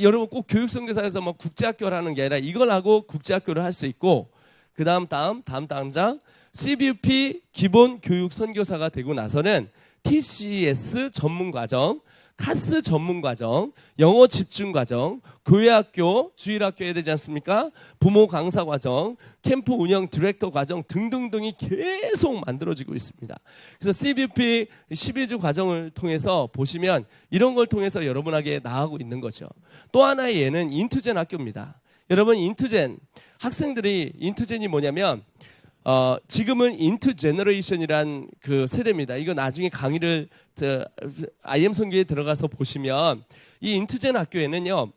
여러분 꼭 교육 선교사에서 뭐 국제학교를 하는 게 아니라 이걸 하고 국제학교를 할 수 있고, 그 다음 장 CBUP 기본 교육 선교사가 되고 나서는 TCS 전문 과정, 카스 전문 과정, 영어 집중 과정, 교회학교, 주일학교 해야 되지 않습니까? 부모 강사 과정, 캠프 운영 디렉터 과정 등등등이 계속 만들어지고 있습니다. 그래서 CBP 12주 과정을 통해서 보시면 이런 걸 통해서 여러분에게 나아가고 있는 거죠. 또 하나의 예는 인투젠 학교입니다. 여러분 인투젠, 학생들이 인투젠이 뭐냐면 지금은 인투 제너레이션이란 그 세대입니다. 이거 나중에 강의를 IM 선교에 들어가서 보시면, 이 인투젠 학교에는요,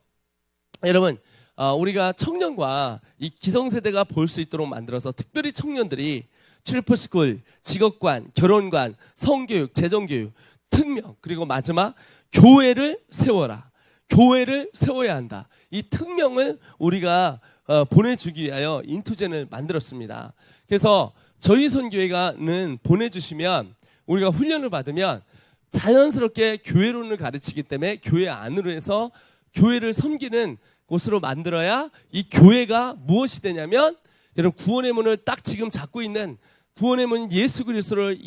여러분 우리가 청년과 이 기성세대가 볼 수 있도록 만들어서 특별히 청년들이 트리플스쿨, 직업관, 결혼관, 성교육, 재정교육, 특명, 그리고 마지막 교회를 세워라. 교회를 세워야 한다. 이 특명을 우리가 보내주기 위하여 인투젠을 만들었습니다. 그래서 저희 선교회가는 보내주시면, 우리가 훈련을 받으면 자연스럽게 교회론을 가르치기 때문에 교회 안으로 해서 교회를 섬기는 곳으로 만들어야 이 교회가 무엇이 되냐면, 여러분 구원의 문을 딱 지금 잡고 있는 구원의 문 예수 그리스도를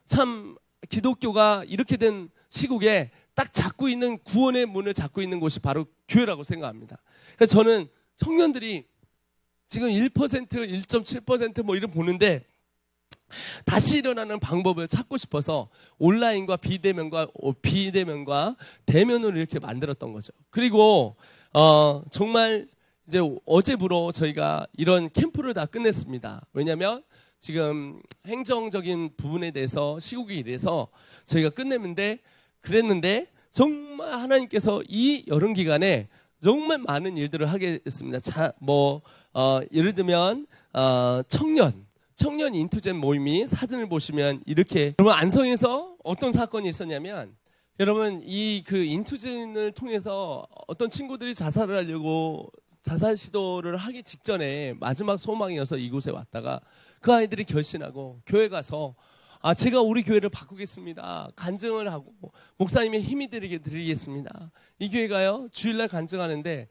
참 기독교가 이렇게 된 시국에 딱 잡고 있는, 구원의 문을 잡고 있는 곳이 바로 교회라고 생각합니다. 그래서 저는 청년들이 지금 1%, 1.7% 뭐 이런 보는데 다시 일어나는 방법을 찾고 싶어서 온라인과 비대면과 대면으로 이렇게 만들었던 거죠. 그리고 정말 이제 어제부로 저희가 이런 캠프를 다 끝냈습니다. 왜냐하면 지금 행정적인 부분에 대해서 시국이 이래서 저희가 그랬는데 정말 하나님께서 이 여름 기간에 정말 많은 일들을 하게 됐습니다. 예를 들면 청년 인투젠 모임이 사진을 보시면 이렇게, 여러분 안성에서 어떤 사건이 있었냐면, 여러분 이 그 인투젠을 통해서 어떤 친구들이 자살을 하려고 자살 시도를 하기 직전에 마지막 소망이어서 이곳에 왔다가 그 아이들이 결심하고 교회 가서 제가 우리 교회를 바꾸겠습니다. 간증을 하고 목사님의 힘이 드리겠습니다. 이 교회가요 주일날 간증하는데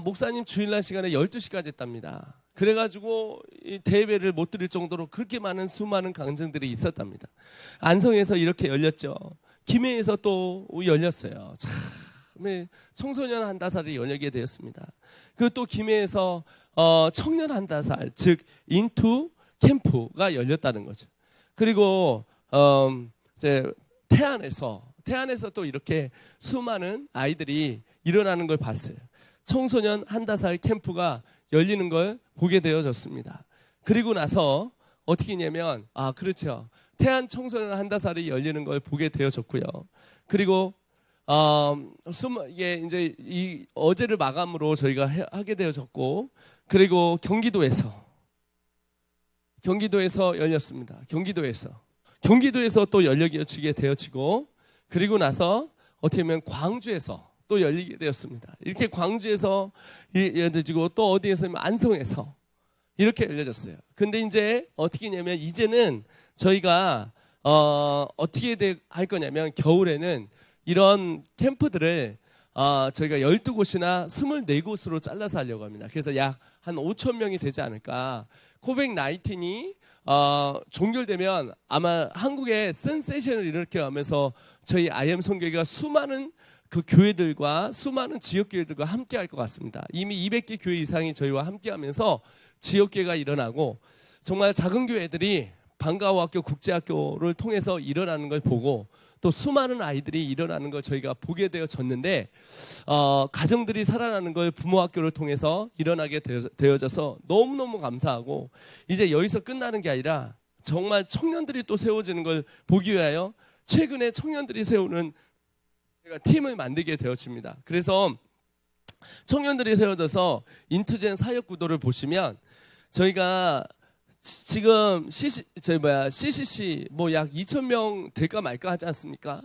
목사님 주일날 시간에 12시까지 했답니다. 그래가지고 이 대회를 못 드릴 정도로 그렇게 많은 수많은 간증들이 있었답니다. 안성에서 이렇게 열렸죠. 김해에서 또 열렸어요. 참 청소년 한다살이 열리게 되었습니다. 그리고 또 김해에서 청년 한다살, 즉 인투 캠프가 열렸다는 거죠. 그리고 이제 태안에서 또 이렇게 수많은 아이들이 일어나는 걸 봤어요. 청소년 한다살 캠프가 열리는 걸 보게 되어졌습니다. 그리고 나서 어떻게 했냐면 그렇죠. 태안 청소년 한다살이 열리는 걸 보게 되어졌고요. 그리고 이게 이제 이 어제를 마감으로 저희가 하게 되어졌고, 그리고 경기도에서 열렸습니다. 경기도에서 또 열리게 되어지고, 그리고 나서 어떻게 보면 광주에서 또 열리게 되었습니다. 이렇게 광주에서 열려지고 또 어디에서 안성에서 이렇게 열려졌어요. 근데 이제 어떻게 했냐면 이제는 저희가 어떻게 할 거냐면 겨울에는 이런 캠프들을 저희가 12곳이나 24곳으로 잘라서 하려고 합니다. 그래서 약 한 5천 명이 되지 않을까. 코빅-19이 종결되면 아마 한국에 센세이션을 일으켜가면서 저희 IM 선교회가 수많은 그 교회들과 수많은 지역교회들과 함께 할 것 같습니다. 이미 200개 교회 이상이 저희와 함께하면서 지역교회가 일어나고, 정말 작은 교회들이 방과후학교 국제학교를 통해서 일어나는 걸 보고 또 수많은 아이들이 일어나는 걸 저희가 보게 되어졌는데, 가정들이 살아나는 걸 부모학교를 통해서 일어나게 되어져서 너무너무 감사하고, 이제 여기서 끝나는 게 아니라 정말 청년들이 또 세워지는 걸 보기 위하여 최근에 청년들이 세우는 팀을 만들게 되었습니다. 그래서 청년들이 세워져서 인투젠 사역 구도를 보시면 저희가 지금 CCC 약 2,000명 될까 말까 하지 않습니까?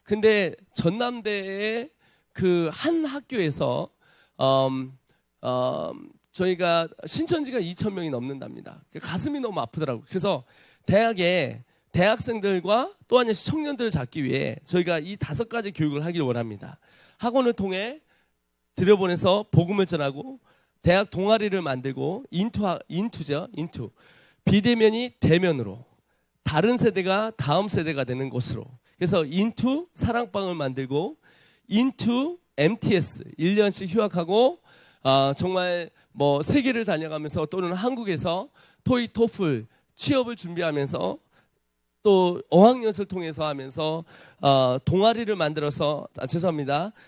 근데 전남대의 그 한 학교에서 저희가 신천지가 2,000명이 넘는답니다. 가슴이 너무 아프더라고요. 그래서 대학생들과 또 한 청년들을 잡기 위해 저희가 이 5가지 교육을 하길 원합니다. 학원을 통해 들여보내서 복음을 전하고, 대학 동아리를 만들고, 인투. 비대면이 대면으로, 다른 세대가 다음 세대가 되는 곳으로. 그래서 인투 사랑방을 만들고, 인투 MTS 1년씩 휴학하고, 정말 세계를 다녀가면서 또는 한국에서 토익, 토플 취업을 준비하면서 또 어학연수를 통해서 하면서 동아리를 만들어서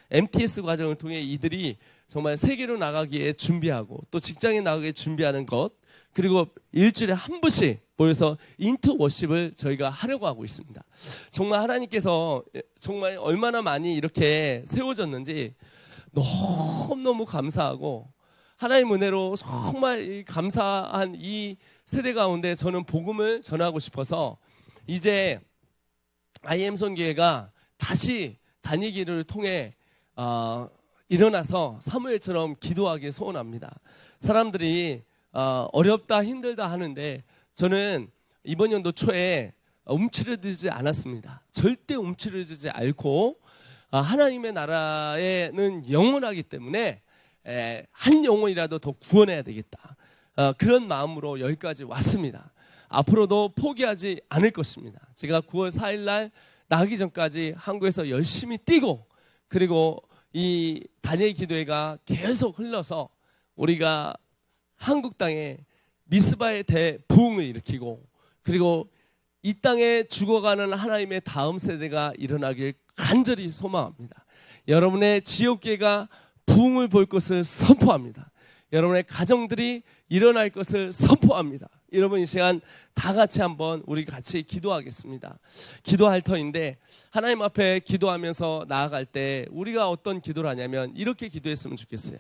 MTS 과정을 통해 이들이 정말 세계로 나가기에 준비하고 또 직장에 나가기에 준비하는 것, 그리고 일주일에 한 번씩 모여서 인투 워십을 저희가 하려고 하고 있습니다. 정말 하나님께서 정말 얼마나 많이 이렇게 세워졌는지 너무너무 감사하고, 하나님 은혜로 정말 감사한 이 세대 가운데 저는 복음을 전하고 싶어서 이제 IM 선교회가 다시 다니기를 통해 일어나서 사무엘처럼 기도하기 소원합니다. 사람들이 어렵다 힘들다 하는데 저는 이번 연도 초에 움츠러들지 않았습니다. 절대 움츠러들지 않고 하나님의 나라에는 영원하기 때문에 한 영혼이라도 더 구원해야 되겠다. 그런 마음으로 여기까지 왔습니다. 앞으로도 포기하지 않을 것입니다. 제가 9월 4일 날 나가기 전까지 한국에서 열심히 뛰고, 그리고 이 다니엘 기도회가 계속 흘러서 우리가 한국 땅에 미스바의 대부흥을 일으키고 그리고 이 땅에 죽어가는 하나님의 다음 세대가 일어나길 간절히 소망합니다. 여러분의 지옥계가 부흥을 볼 것을 선포합니다. 여러분의 가정들이 일어날 것을 선포합니다. 여러분 이 시간 다 같이 한번 우리 같이 기도하겠습니다. 기도할 터인데 하나님 앞에 기도하면서 나아갈 때 우리가 어떤 기도를 하냐면 이렇게 기도했으면 좋겠어요.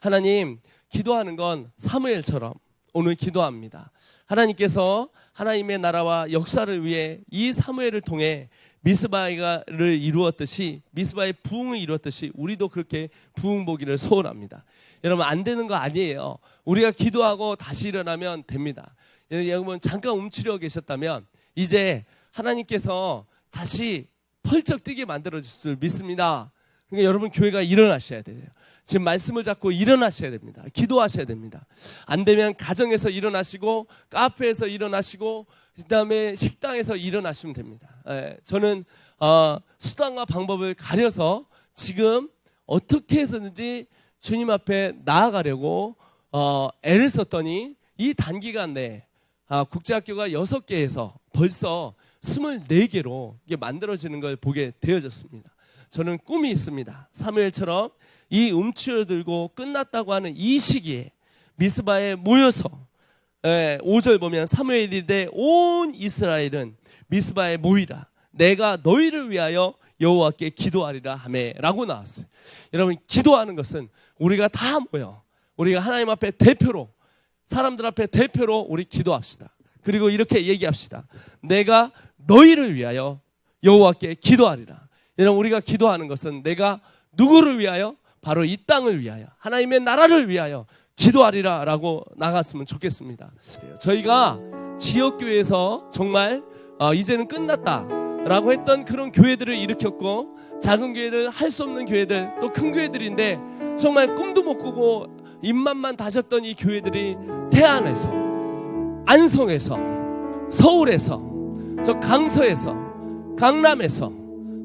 하나님, 기도하는 건 사무엘처럼 오늘 기도합니다. 하나님께서 하나님의 나라와 역사를 위해 이 사무엘을 통해 미스바를 이루었듯이, 미스바의 부흥을 이루었듯이 우리도 그렇게 부흥 보기를 소원합니다. 여러분, 안 되는 거 아니에요. 우리가 기도하고 다시 일어나면 됩니다. 여러분 잠깐 움츠려 계셨다면 이제 하나님께서 다시 펄쩍 뛰게 만들어 주실 줄 믿습니다. 그러니까 여러분 교회가 일어나셔야 돼요. 지금 말씀을 잡고 일어나셔야 됩니다. 기도하셔야 됩니다. 안 되면 가정에서 일어나시고 카페에서 일어나시고 그다음에 식당에서 일어나시면 됩니다. 저는 수단과 방법을 가려서 지금 어떻게 해서든지 주님 앞에 나아가려고 애를 썼더니 이 단기간 내에 국제학교가 6개에서 벌써 24개로 이게 만들어지는 걸 보게 되어졌습니다. 저는 꿈이 있습니다. 사무엘처럼 이 움츠러들고 끝났다고 하는 이 시기에 미스바에 모여서 5절 보면 사무엘 이르되 온 이스라엘은 미스바에 모이라 내가 너희를 위하여 여호와께 기도하리라 하매 라고 나왔어요. 여러분 기도하는 것은 우리가 다 모여 우리가 하나님 앞에 대표로 사람들 앞에 대표로 우리 기도합시다. 그리고 이렇게 얘기합시다. 내가 너희를 위하여 여호와께 기도하리라. 여러분 우리가 기도하는 것은 내가 누구를 위하여? 바로 이 땅을 위하여 하나님의 나라를 위하여 기도하리라 라고 나갔으면 좋겠습니다. 저희가 지역교회에서 정말 이제는 끝났다 라고 했던 그런 교회들을 일으켰고 작은 교회들, 할 수 없는 교회들, 또 큰 교회들인데 정말 꿈도 못 꾸고 입맛만 다셨던 이 교회들이 태안에서, 안성에서, 서울에서, 저 강서에서, 강남에서,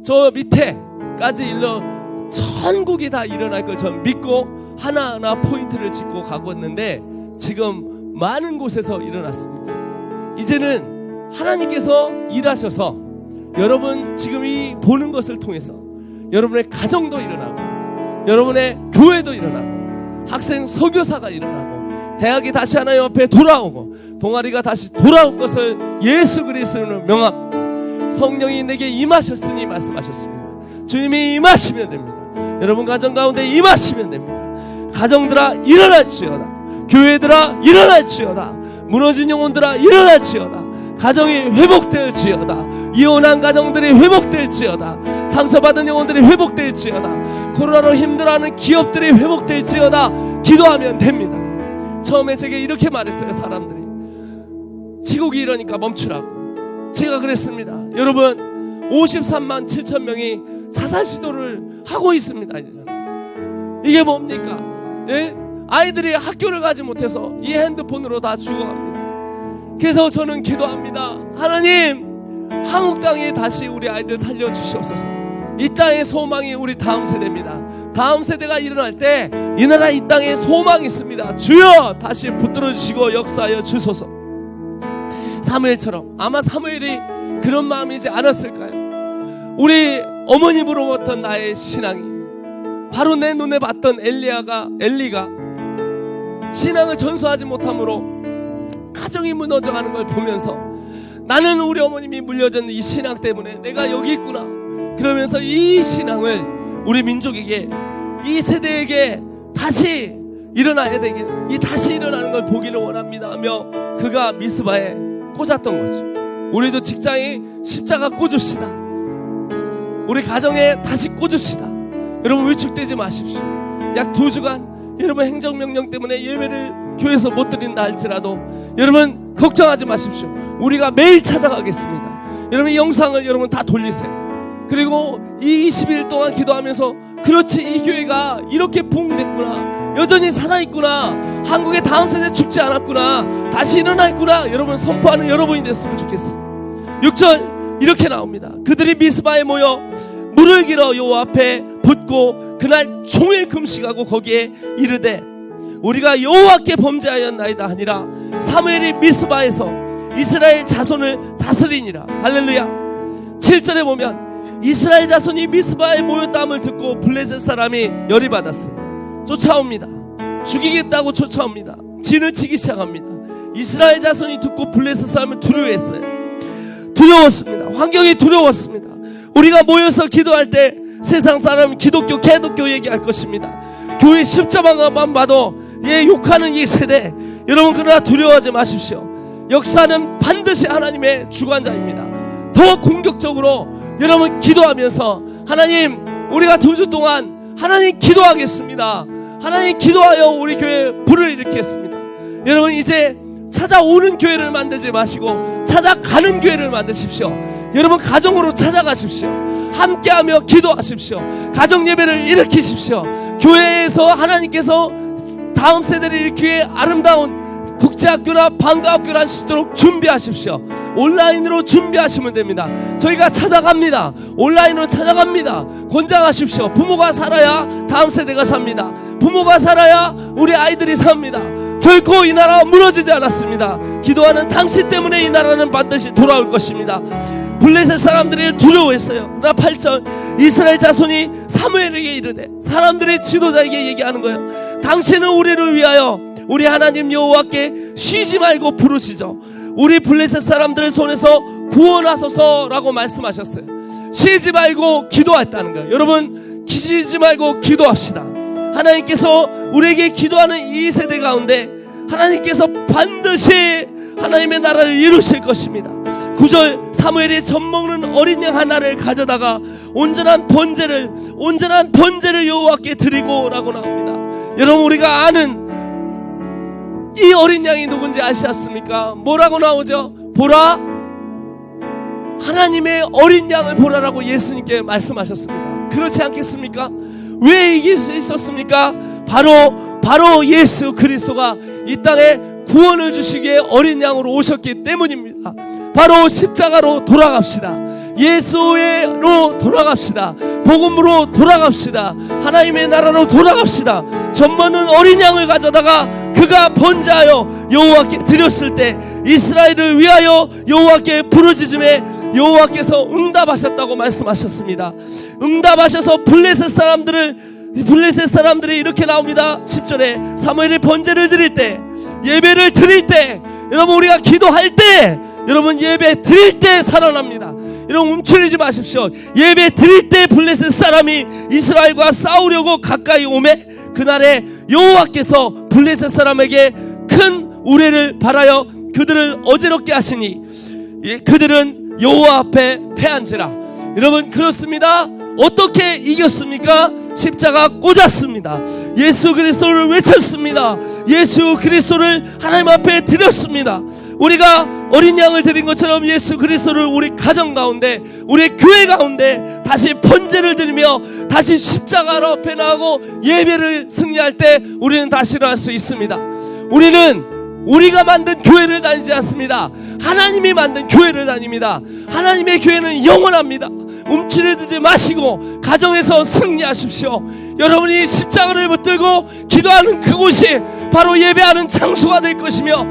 저 밑에까지 일러 천국이 다 일어날 걸 전 믿고 하나하나 포인트를 짚고 가고 있는데 지금 많은 곳에서 일어났습니다. 이제는 하나님께서 일하셔서 여러분 지금 이 보는 것을 통해서 여러분의 가정도 일어나고 여러분의 교회도 일어나고 학생 선교사가 일어나고 대학이 다시 하나님 앞에 돌아오고 동아리가 다시 돌아올 것을 예수 그리스도로 명합니다. 성령이 내게 임하셨으니 말씀하셨습니다. 주님이 임하시면 됩니다. 여러분 가정 가운데 임하시면 됩니다. 가정들아 일어날지어다. 교회들아 일어날지어다. 무너진 영혼들아 일어날지어다. 가정이 회복될지어다. 이혼한 가정들이 회복될지어다. 상처받은 영혼들이 회복될지어다. 코로나로 힘들어하는 기업들이 회복될지어다. 기도하면 됩니다. 처음에 제게 이렇게 말했어요. 사람들이 시국이 이러니까 멈추라고. 제가 그랬습니다. 여러분 53만 7천 명이 자살 시도를 하고 있습니다. 이게 뭡니까? 예? 아이들이 학교를 가지 못해서 이 핸드폰으로 다 죽어갑니다. 그래서 저는 기도합니다. 하나님, 한국 땅에 다시 우리 아이들 살려주시옵소서. 이 땅의 소망이 우리 다음 세대입니다. 다음 세대가 일어날 때 이 나라 이 땅에 소망이 있습니다. 주여 다시 붙들어 주시고 역사하여 주소서. 사무엘처럼 아마 사무엘이 그런 마음이지 않았을까요? 우리 어머님으로부터 나의 신앙이 바로 내 눈에 봤던 엘리가 신앙을 전수하지 못함으로 가정이 무너져가는 걸 보면서 나는 우리 어머님이 물려준 이 신앙 때문에 내가 여기 있구나. 그러면서 이 신앙을 우리 민족에게 이 세대에게 다시 일어나야 되게 이 다시 일어나는 걸 보기를 원합니다 하며 그가 미스바에 꽂았던 거죠. 우리도 직장에 십자가 꽂읍시다. 우리 가정에 다시 꽂읍시다. 여러분 위축되지 마십시오. 약 2주간 여러분 행정명령 때문에 예배를 교회에서 못 드린다 할지라도 여러분 걱정하지 마십시오. 우리가 매일 찾아가겠습니다. 여러분 영상을 여러분 다 돌리세요. 그리고 이 20일 동안 기도하면서 그렇지 이 교회가 이렇게 부흥됐구나. 여전히 살아있구나. 한국의 다음 세대 죽지 않았구나. 다시 일어났구나. 여러분 선포하는 여러분이 됐으면 좋겠어요. 6절 이렇게 나옵니다. 그들이 미스바에 모여 물을 길어 여호와 앞에 붓고 그날 종일 금식하고 거기에 이르되 우리가 여호와께 범죄하였나이다 하니라. 사무엘이 미스바에서 이스라엘 자손을 다스리니라. 할렐루야. 7절에 보면 이스라엘 자손이 미스바에 모였다함을 듣고 블레셋 사람이 열이 받았어요. 쫓아옵니다. 죽이겠다고 쫓아옵니다. 진을 치기 시작합니다. 이스라엘 자손이 듣고 블레셋 사람을 두려워했어요. 두려웠습니다. 환경이 두려웠습니다. 우리가 모여서 기도할 때 세상 사람 기독교 개독교 얘기할 것입니다. 교회 십자가만 봐도 욕하는 이 세대, 여러분 그러나 두려워하지 마십시오. 역사는 반드시 하나님의 주관자입니다. 더 공격적으로 여러분 기도하면서 하나님, 우리가 2주 동안 하나님 기도하겠습니다. 하나님 기도하여 우리 교회에 불을 일으켰습니다. 여러분 이제 찾아오는 교회를 만들지 마시고 찾아가는 교회를 만드십시오. 여러분 가정으로 찾아가십시오. 함께하며 기도하십시오. 가정예배를 일으키십시오. 교회에서 하나님께서 다음 세대를 일으키기에 아름다운 국제학교나 방과학교를 할 수 있도록 준비하십시오. 온라인으로 준비하시면 됩니다. 저희가 찾아갑니다. 온라인으로 찾아갑니다. 권장하십시오. 부모가 살아야 다음 세대가 삽니다. 부모가 살아야 우리 아이들이 삽니다. 결코 이 나라가 무너지지 않았습니다. 기도하는 당신 때문에 이 나라는 반드시 돌아올 것입니다. 블레셋 사람들이 두려워했어요. 그러나 8절 이스라엘 자손이 사무엘에게 이르되, 사람들의 지도자에게 얘기하는 거예요. 당신은 우리를 위하여 우리 하나님 여호와께 쉬지 말고 부르시죠. 우리 블레셋 사람들의 손에서 구원하소서라고 말씀하셨어요. 쉬지 말고 기도했다는 거예요. 여러분 쉬지 말고 기도합시다. 하나님께서 우리에게 기도하는 이 세대 가운데 하나님께서 반드시 하나님의 나라를 이루실 것입니다. 9절 사무엘이 젖먹는 어린 양 하나를 가져다가 온전한 번제를 여호와께 드리고 라고 나옵니다. 여러분 우리가 아는 이 어린 양이 누군지 아시겠습니까? 뭐라고 나오죠? 보라, 하나님의 어린 양을 보라라고 예수님께 말씀하셨습니다. 그렇지 않겠습니까? 왜 이길 수 있었습니까? 바로 예수 그리스도가 이 땅에 구원을 주시기에 어린 양으로 오셨기 때문입니다. 바로 십자가로 돌아갑시다. 예수로 돌아갑시다. 복음으로 돌아갑시다. 하나님의 나라로 돌아갑시다. 젖먹는 어린 양을 가져다가 그가 번제하여 여호와께 드렸을 때 이스라엘을 위하여 여호와께 부르짖음에 여호와께서 응답하셨다고 말씀하셨습니다. 응답하셔서 블레셋 사람들이 이렇게 나옵니다. 10절에 사무엘이 번제를 드릴 때, 예배를 드릴 때, 여러분 우리가 기도할 때, 여러분 예배 드릴 때 살아납니다. 여러분 움츠리지 마십시오. 예배 드릴 때 블레셋 사람이 이스라엘과 싸우려고 가까이 오매 그날에 여호와께서 블레셋 사람에게 큰 우레를 발하여 그들을 어지럽게 하시니 그들은 여호와 앞에 패한지라. 여러분 그렇습니다. 어떻게 이겼습니까? 십자가 꽂았습니다. 예수 그리스도를 외쳤습니다. 예수 그리스도를 하나님 앞에 드렸습니다. 우리가 어린 양을 드린 것처럼 예수 그리스도를 우리 가정 가운데, 우리 교회 가운데 다시 번제를 드리며 다시 십자가 앞에 나가고 예배를 승리할 때 우리는 다시 일어날 수 있습니다. 우리는 우리가 만든 교회를 다니지 않습니다. 하나님이 만든 교회를 다닙니다. 하나님의 교회는 영원합니다. 움츠러들지 마시고 가정에서 승리하십시오. 여러분이 십자가를 붙들고 기도하는 그곳이 바로 예배하는 장소가 될 것이며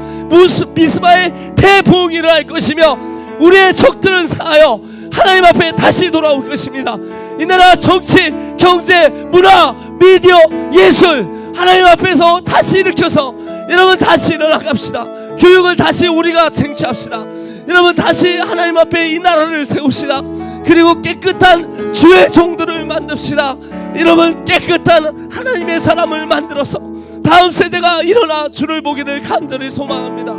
미스바의 대부흥이 일어날 것이며 우리의 적들은 사하여 하나님 앞에 다시 돌아올 것입니다. 이 나라 정치, 경제, 문화, 미디어, 예술 하나님 앞에서 다시 일으켜서 여러분 다시 일어나갑시다. 교육을 다시 우리가 쟁취합시다. 여러분 다시 하나님 앞에 이 나라를 세웁시다. 그리고 깨끗한 주의 종들을 만듭시다. 여러분 깨끗한 하나님의 사람을 만들어서 다음 세대가 일어나 주를 보기를 간절히 소망합니다.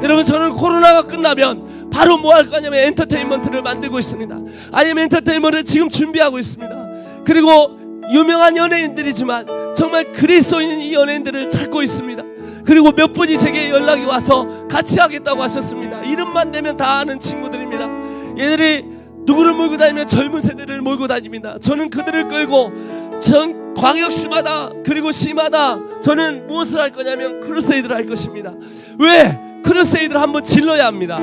여러분 저는 코로나가 끝나면 바로 뭐 할 거냐면 엔터테인먼트를 만들고 있습니다. 아니면 엔터테인먼트를 지금 준비하고 있습니다. 그리고 유명한 연예인들이지만 정말 그리스도인 이 연예인들을 찾고 있습니다. 그리고 몇 분이 제게 연락이 와서 같이 하겠다고 하셨습니다. 이름만 대면 다 아는 친구들입니다. 얘들이 누구를 몰고 다니면 젊은 세대를 몰고 다닙니다. 저는 그들을 끌고 전 광역시마다 그리고 시마다 저는 무엇을 할 거냐면 크루세이드를 할 것입니다. 왜? 크루세이드를 한번 질러야 합니다.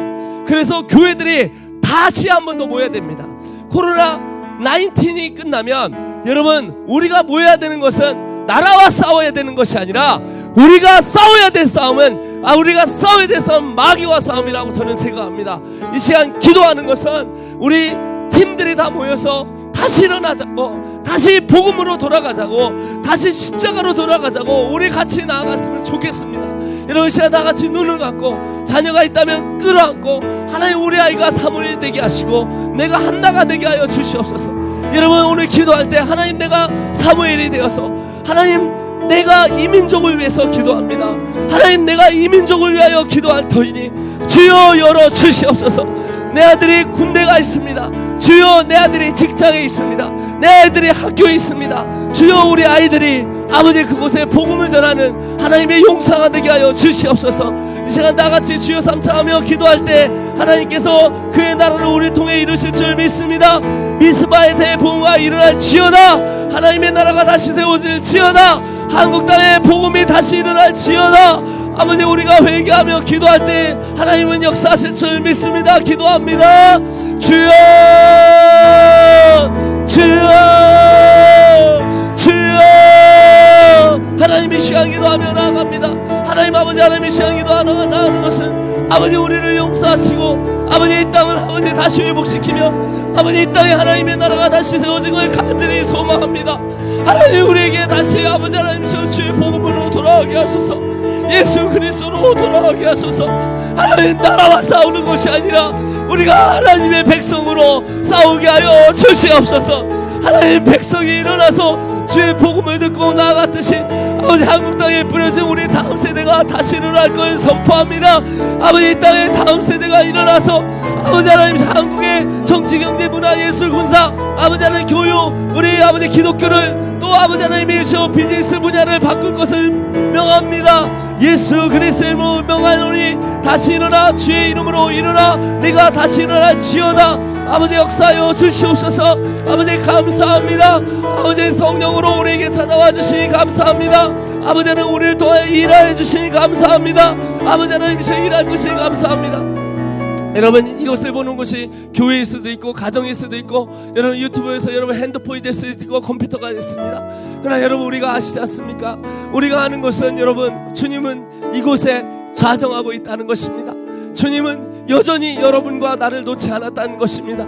그래서 교회들이 다시 한 번 더 모여야 됩니다. 코로나 19이 끝나면 여러분 우리가 모여야 되는 것은 나라와 싸워야 되는 것이 아니라 우리가 싸워야 될 싸움은 우리가 싸워야 돼서 마귀와 싸움이라고 저는 생각합니다. 이 시간 기도하는 것은 우리 팀들이 다 모여서 다시 일어나자고, 다시 복음으로 돌아가자고, 다시 십자가로 돌아가자고 우리 같이 나아갔으면 좋겠습니다. 여러분, 시간 다 같이 눈을 감고 자녀가 있다면 끌어안고 하나님 우리 아이가 사무엘이 되게 하시고 내가 한나가 되게 하여 주시옵소서. 여러분, 오늘 기도할 때 하나님 내가 사무엘이 되어서, 하나님 내가 이 민족을 위해서 기도합니다. 하나님 내가 이 민족을 위하여 기도할 터이니 주여 열어 주시옵소서. 내 아들이 군대가 있습니다. 주여 내 아들이 직장에 있습니다. 내 아들이 학교에 있습니다. 주여 우리 아이들이 아버지 그곳에 복음을 전하는 하나님의 용사가 되게 하여 주시옵소서. 이 시간 다같이 주여 삼창하며 기도할 때 하나님께서 그의 나라를 우리 통해 이루실 줄 믿습니다. 미스바의 대복음가 일어날지어다. 하나님의 나라가 다시 세워질지어다. 한국 땅에 복음이 다시 일어날지어다. 아버지, 우리가 회개하며 기도할 때 하나님은 역사하실 줄 믿습니다. 기도합니다. 주여, 주여, 주여. 하나님의 시간 기도하며 나아갑니다. 하나님 아버지, 하나님의 시간 기도하며 나아가는 것은 아버지 우리를 용서하시고 아버지 이 땅을 아버지 다시 회복시키며 아버지 이 땅에 하나님의 나라가 다시 세워진 것을 간절히 소망합니다. 하나님 우리에게 다시 아버지 하나님 주의 복음으로 돌아오게 하소서. 예수 그리스도로 돌아오게 하소서. 하나님 나라와 싸우는 것이 아니라 우리가 하나님의 백성으로 싸우게 하여 주시옵소서. 하나님 백성이 일어나서 주의 복음을 듣고 나아갔듯이 아버지 한국 땅에 뿌려진 우리 다음 세대가 다시 일어날 걸 선포합니다. 아버지 이 땅에 다음 세대가 일어나서 아버지 하나님 한국의 정치 경제 문화 예술 군사 아버지 하나님 교육 우리 아버지 기독교를 또 아버지 하나님의 비즈니스 분야를 바꿀 것을 명합니다. 예수 그리스도의 이름으로 명하노니 다시 일어나 주의 이름으로 일어나 네가 다시 일어날지어다. 아버지 역사하여 주시옵소서. 아버지 감사합니다. 아버지 성령으로 우리에게 찾아와 주시니 감사합니다. 아버지 하나님 우리를 통하여 일하여 주시니 감사합니다. 아버지 하나님 일할 것이 감사합니다. 여러분, 이것을 보는 것이 교회일 수도 있고 가정일 수도 있고 여러분 유튜브에서 여러분 핸드폰이 될 수도 있고 컴퓨터가 됐습니다. 그러나 여러분 우리가 아시지 않습니까? 우리가 아는 것은 여러분 주님은 이곳에 좌정하고 있다는 것입니다. 주님은 여전히 여러분과 나를 놓지 않았다는 것입니다.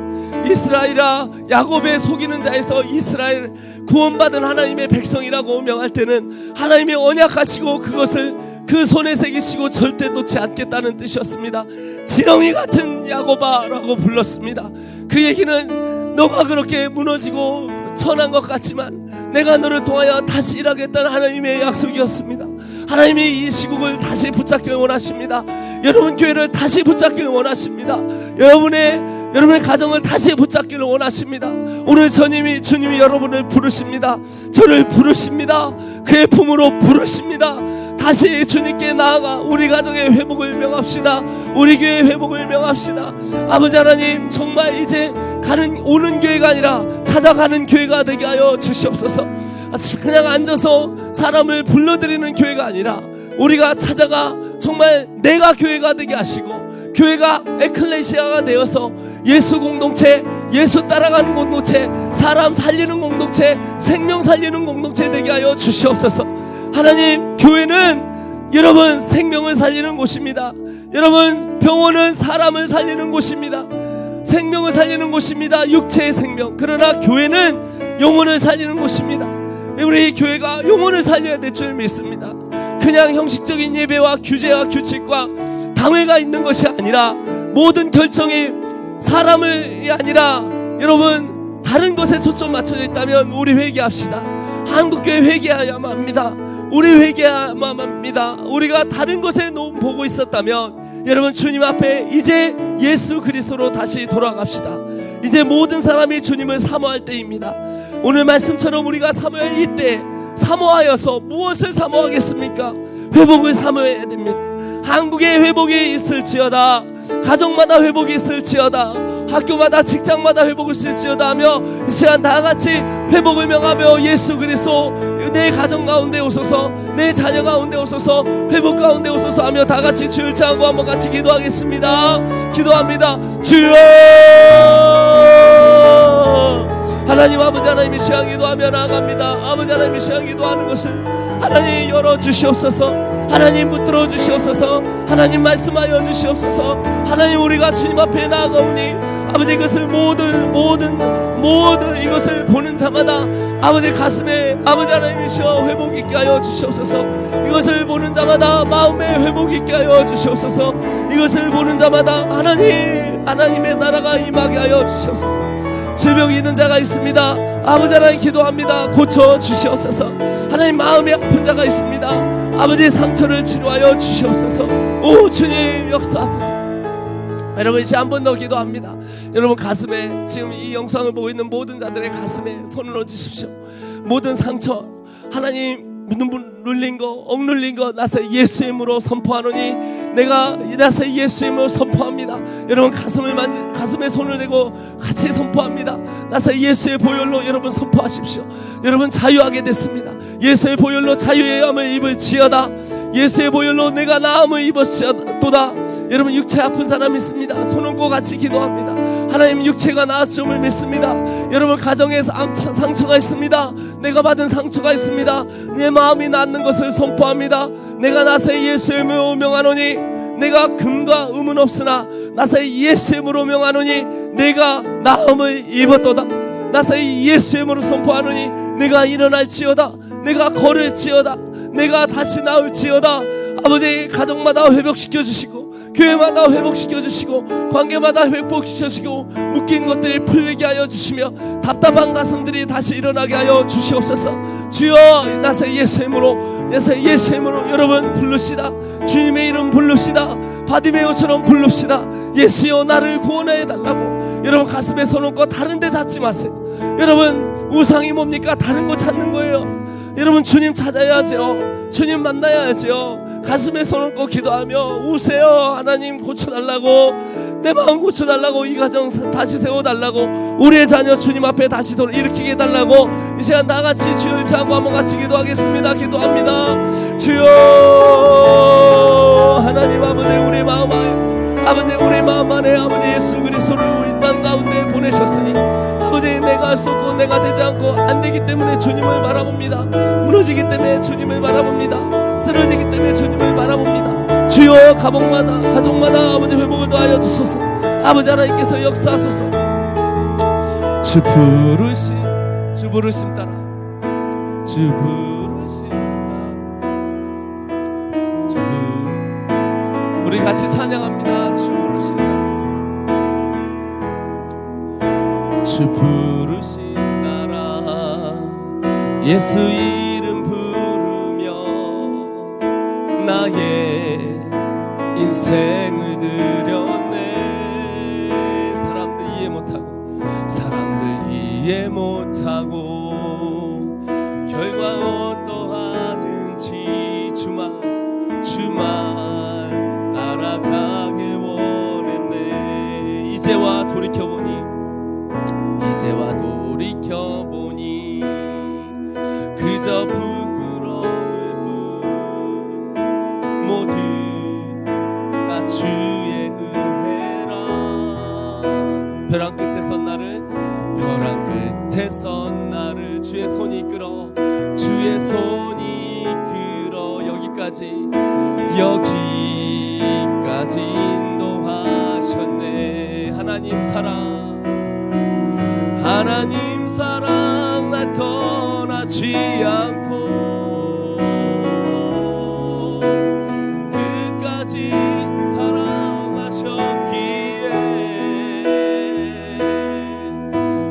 이스라엘아 야곱의 속이는 자에서 이스라엘 구원받은 하나님의 백성이라고 명할 때는 하나님이 언약하시고 그것을 그 손에 새기시고 절대 놓지 않겠다는 뜻이었습니다. 지렁이 같은 야곱아 라고 불렀습니다. 그 얘기는 너가 그렇게 무너지고 천한 것 같지만 내가 너를 통하여 다시 일하겠다는 하나님의 약속이었습니다. 하나님이 이 시국을 다시 붙잡기를 원하십니다. 여러분 교회를 다시 붙잡기를 원하십니다. 여러분의 가정을 다시 붙잡기를 원하십니다. 오늘 주님이 여러분을 부르십니다. 저를 부르십니다. 그의 품으로 부르십니다. 다시 주님께 나아가 우리 가정의 회복을 명합시다. 우리 교회의 회복을 명합시다. 아버지 하나님 정말 이제 오는 교회가 아니라 찾아가는 교회가 되게 하여 주시옵소서. 그냥 앉아서 사람을 불러들이는 교회가 아니라 우리가 찾아가 정말 내가 교회가 되게 하시고 교회가 에클레시아가 되어서 예수 공동체, 예수 따라가는 공동체, 사람 살리는 공동체, 생명 살리는 공동체 되게 하여 주시옵소서. 하나님, 교회는 여러분 생명을 살리는 곳입니다. 여러분 병원은 사람을 살리는 곳입니다. 생명을 살리는 곳입니다. 육체의 생명. 그러나 교회는 영혼을 살리는 곳입니다. 우리 교회가 영혼을 살려야 될 줄 믿습니다. 그냥 형식적인 예배와 규제와 규칙과 당회가 있는 것이 아니라 모든 결정이 사람이 아니라 여러분 다른 것에 초점 맞춰져 있다면 우리 회개합시다. 한국교회 회개해야만 합니다. 우리 회개해야만 합니다. 우리가 다른 것에 너무 보고 있었다면 여러분 주님 앞에 이제 예수 그리스도로 다시 돌아갑시다. 이제 모든 사람이 주님을 사모할 때입니다. 오늘 말씀처럼 우리가 사모할 이때 사모하여서 무엇을 사모하겠습니까? 회복을 사모해야 됩니다. 한국에 회복이 있을지어다. 가정마다 회복이 있을지어다. 학교마다 직장마다 회복이 있을지어다 하며 이 시간 다같이 회복을 명하며 예수 그리스도 내 가정 가운데 오소서, 내 자녀 가운데 오소서, 회복 가운데 오소서 하며 다같이 주를 찬양하고 한번 같이 기도하겠습니다. 기도합니다. 주여, 하나님 아버지 하나님이 시간 기도하며 나아갑니다. 아버지 하나님이 시간 기도하는 것을 하나님 열어주시옵소서. 하나님 붙들어 주시옵소서. 하나님 말씀하여 주시옵소서. 하나님 우리가 주님 앞에 나아가오니 아버지 이것을 모든 이것을 보는 자마다 아버지 가슴에 아버지 하나님이시여 회복 있게 하여 주시옵소서. 이것을 보는 자마다 마음에 회복 있게 하여 주시옵소서. 이것을 보는 자마다 하나님의 나라가 임하게 하여 주시옵소서. 질병이 있는 자가 있습니다. 아버지 하나님 기도합니다. 고쳐 주시옵소서. 하나님 마음에 아픈 자가 있습니다. 아버지 상처를 치료하여 주시옵소서. 오 주님 역사하소서. 여러분 이제 한 번 더 기도합니다. 여러분 가슴에 지금 이 영상을 보고 있는 모든 자들의 가슴에 손을 얹으십시오. 모든 상처 하나님 눌린 거 억눌린 거 나사 예수의 이름으로 선포하노니 내가 나사 예수의 이름으로 선포합니다. 여러분 가슴에 손을 대고 같이 선포합니다. 나사 예수의 보혈로 여러분 선포하십시오. 여러분 자유하게 됐습니다. 예수의 보혈로 자유의 영을 입을지어다. 예수의 보혈로 내가 나음을 입었도다. 여러분 육체 아픈 사람 있습니다. 손 얹고 같이 기도합니다. 하나님 육체가 나았음을 믿습니다. 여러분 가정에서 상처가 있습니다. 내가 받은 상처가 있습니다. 내 마음이 낫는 것을 선포합니다. 내가 나사의 예수의 이름으로 명하노니 내가 금과 음은 없으나 나사의 예수의 이름으로 명하노니 내가 나음을 입었도다. 나사의 예수의 이름으로 선포하노니 내가 일어날지어다. 내가 걸을지어다. 내가 다시 나올지어다. 아버지 가정마다 회복시켜 주시고 교회마다 회복시켜 주시고 관계마다 회복시켜 주시고 묶인 것들이 풀리게 하여 주시며 답답한 가슴들이 다시 일어나게 하여 주시옵소서. 주여 나사의 예수의 이름으로 나사의 예수의 이름으로 여러분 부릅시다. 주님의 이름 부릅시다. 바디메오처럼 부릅시다. 예수여 나를 구원해 달라고. 여러분 가슴에 손 얹고 다른 데 찾지 마세요. 여러분 우상이 뭡니까? 다른 거 찾는 거예요. 여러분 주님 찾아야죠. 주님 만나야죠. 가슴에 손 얹고 기도하며 우세요. 하나님 고쳐달라고. 내 마음 고쳐달라고. 이 가정 다시 세워달라고. 우리의 자녀 주님 앞에 다시 일으키게 해달라고. 이 시간 다같이 주여 일치하고 한번 같이 기도하겠습니다. 기도합니다. 주여 하나님 아버지 우리 마음 아버지 우리 마음 안에 아버지 예수 그리스도를 우리 땅 가운데 보내셨으니 아버지 내가 할 수 없고 내가 되지 않고 안 되기 때문에 주님을 바라봅니다. 무너지기 때문에 주님을 바라봅니다. 쓰러지기 때문에 주님을 바라봅니다. 주여 가정마다 아버지 회복을 더하여 주소서. 아버지 하나님께서 역사하소서. 주 부르심 따라 주 부르심 따라 우리 같이 찬양합니다. 주 부르심 따라 주 부르심 따라 예수 이름 부르며 나의 인생을 드렸네. 사람들 이해 못하고 결과 어떠하든지 주만 따라가게 원했네. 이제와 돌이켜보니 그저 부끄러울 뿐 모두가 주의 은혜라. 벼랑 끝에 선 나를 주의 손이 이끌어 여기까지 인도하셨네. 하나님 사랑 날 떠나지 않고 끝까지 사랑하셨기에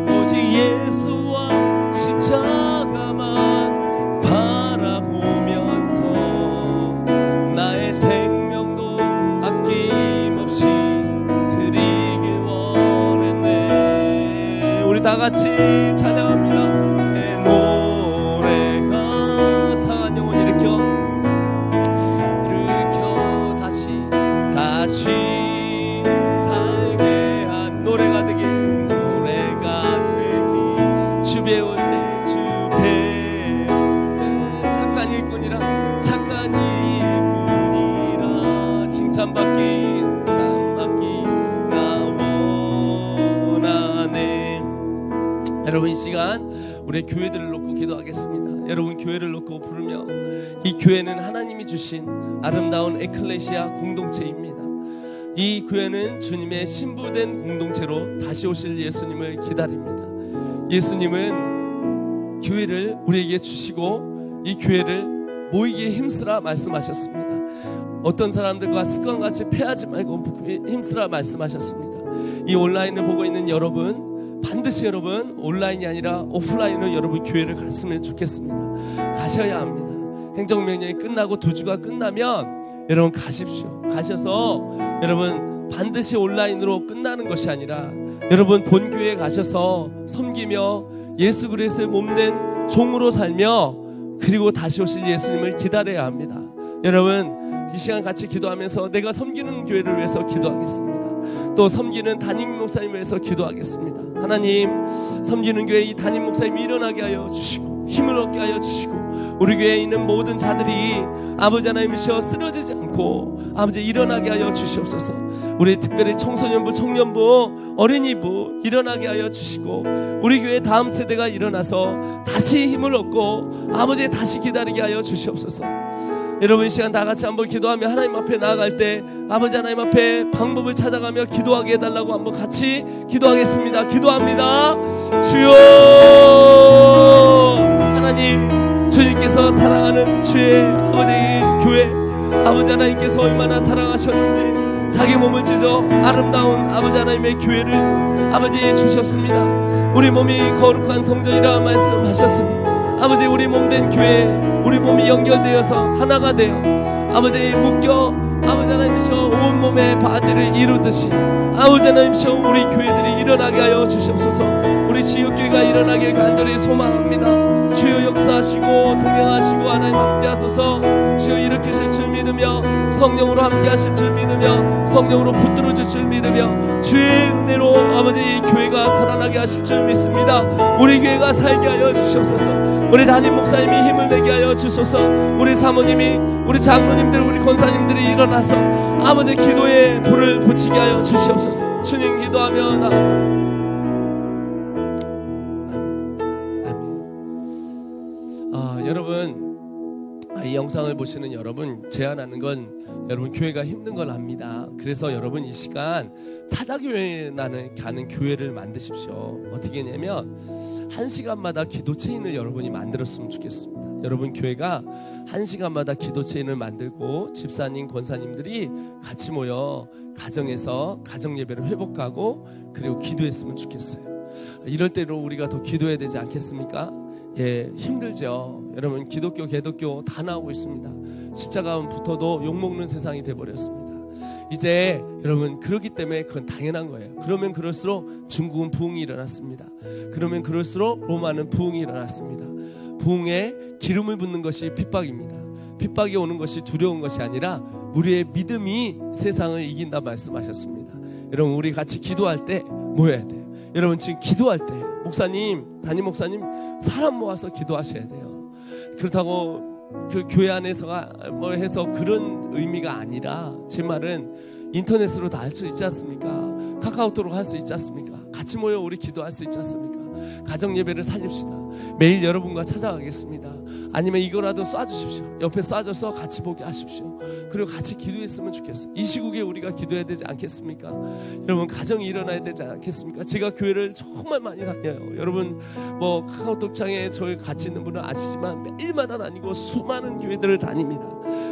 오직 예수와 십자가만 바라보면서 나의 생명도 아낌없이 드리길 원했네. 우리 다같이 찬양합니다. 내 노래가 상한 영혼 일으켜 다시 살게 한 노래가 되기 주 배울 때 착한 일꾼이라 칭찬받기 나 원하네. 여러분 이 시간 우리 교회들을 놓고 기도하겠습니다. 여러분 교회를 놓고 부르며 이 교회는 하나님이 주신 아름다운 에클레시아 공동체입니다. 이 교회는 주님의 신부된 공동체로 다시 오실 예수님을 기다립니다. 예수님은 교회를 우리에게 주시고 이 교회를 모이기에 힘쓰라 말씀하셨습니다. 어떤 사람들과 습관같이 패하지 말고 힘쓰라 말씀하셨습니다. 이 온라인을 보고 있는 여러분 반드시 여러분 온라인이 아니라 오프라인으로 여러분 교회를 갔으면 좋겠습니다. 가셔야 합니다. 행정명령이 끝나고 2주가 끝나면 여러분 가십시오. 가셔서 여러분 반드시 온라인으로 끝나는 것이 아니라 여러분 본교회에 가셔서 섬기며 예수 그리스도의 몸된 종으로 살며 그리고 다시 오실 예수님을 기다려야 합니다. 여러분 이 시간 같이 기도하면서 내가 섬기는 교회를 위해서 기도하겠습니다. 또 섬기는 담임 목사님을 위해서 기도하겠습니다. 하나님 섬기는 교회 이 담임 목사님이 일어나게 하여 주시고 힘을 얻게 하여 주시고 우리 교회에 있는 모든 자들이 아버지 하나님이시여 쓰러지지 않고 아버지 일어나게 하여 주시옵소서. 우리 특별히 청소년부 청년부 어린이부 일어나게 하여 주시고 우리 교회 다음 세대가 일어나서 다시 힘을 얻고 아버지 다시 기다리게 하여 주시옵소서. 여러분 이 시간 다 같이 한번 기도하며 하나님 앞에 나아갈 때 아버지 하나님 앞에 방법을 찾아가며 기도하게 해달라고 한번 같이 기도하겠습니다. 기도합니다. 주여 하나님 주님께서 사랑하는 주의 아버지 교회 아버지 하나님께서 얼마나 사랑하셨는지 자기 몸을 찢어 아름다운 아버지 하나님의 교회를 아버지 주셨습니다. 우리 몸이 거룩한 성전이라 말씀하셨습니다. 아버지 우리 몸된 교회 우리 몸이 연결되어서 하나가 되어 아버지 묶여 아버지 하나님이셔 온몸의 바디를 이루듯이 아버지 하나님이셔 우리 교회들이 일어나게 하여 주시옵소서. 우리 지역교회가 일어나길 간절히 소망합니다. 주여 역사하시고 동행하시고 하나님 함께하소서. 주여 일으키실 줄 믿으며 성령으로 함께하실 줄 믿으며 성령으로 붙들어줄 줄 믿으며 주의 은혜로 아버지 교회가 살아나게 하실 줄 믿습니다. 우리 교회가 살게 하여 주시옵소서. 우리 담임 목사님이 힘을 내게 하여 주소서. 우리 사모님이 우리 장로님들 우리 권사님들이 일어나서 아버지 기도에 불을 붙이게 하여 주시옵소서. 주님 기도하며 나아갑니다. 여러분 이 영상을 보시는 여러분 제안하는 건 여러분 교회가 힘든 걸 압니다. 그래서 여러분 이 시간 찾아교회 가는 교회를 만드십시오. 어떻게 했냐면 1시간마다 기도 체인을 여러분이 만들었으면 좋겠습니다. 여러분 교회가 1시간마다 기도 체인을 만들고 집사님 권사님들이 같이 모여 가정에서 가정 예배를 회복하고 그리고 기도했으면 좋겠어요. 이럴 때로 우리가 더 기도해야 되지 않겠습니까? 예, 힘들죠. 여러분 기독교 개독교 다 나오고 있습니다. 십자가만 붙어도 욕먹는 세상이 돼버렸습니다. 이제 여러분 그렇기 때문에 그건 당연한 거예요. 그러면 그럴수록 중국은 부흥이 일어났습니다. 그러면 그럴수록 로마는 부흥이 일어났습니다. 부흥에 기름을 붓는 것이 핍박입니다. 핍박이 오는 것이 두려운 것이 아니라 우리의 믿음이 세상을 이긴다 말씀하셨습니다. 여러분 우리 같이 기도할 때 모여야 돼요. 여러분 지금 기도할 때 목사님 담임 목사님 사람 모아서 기도하셔야 돼요. 그렇다고 그 교회 안에서가 뭐 해서 그런 의미가 아니라 제 말은 인터넷으로 다 할 수 있지 않습니까? 카카오톡으로 할 수 있지 않습니까? 같이 모여 우리 기도할 수 있지 않습니까? 가정 예배를 살립시다. 매일 여러분과 찾아가겠습니다. 아니면 이거라도 쏴주십시오. 옆에 쏴줘서 같이 보게 하십시오. 그리고 같이 기도했으면 좋겠어요. 이 시국에 우리가 기도해야 되지 않겠습니까? 여러분 가정이 일어나야 되지 않겠습니까? 제가 교회를 정말 많이 다녀요. 여러분 뭐 카카오톡창에 저희 같이 있는 분은 아시지만 매일마다 다니고 수많은 교회들을 다닙니다.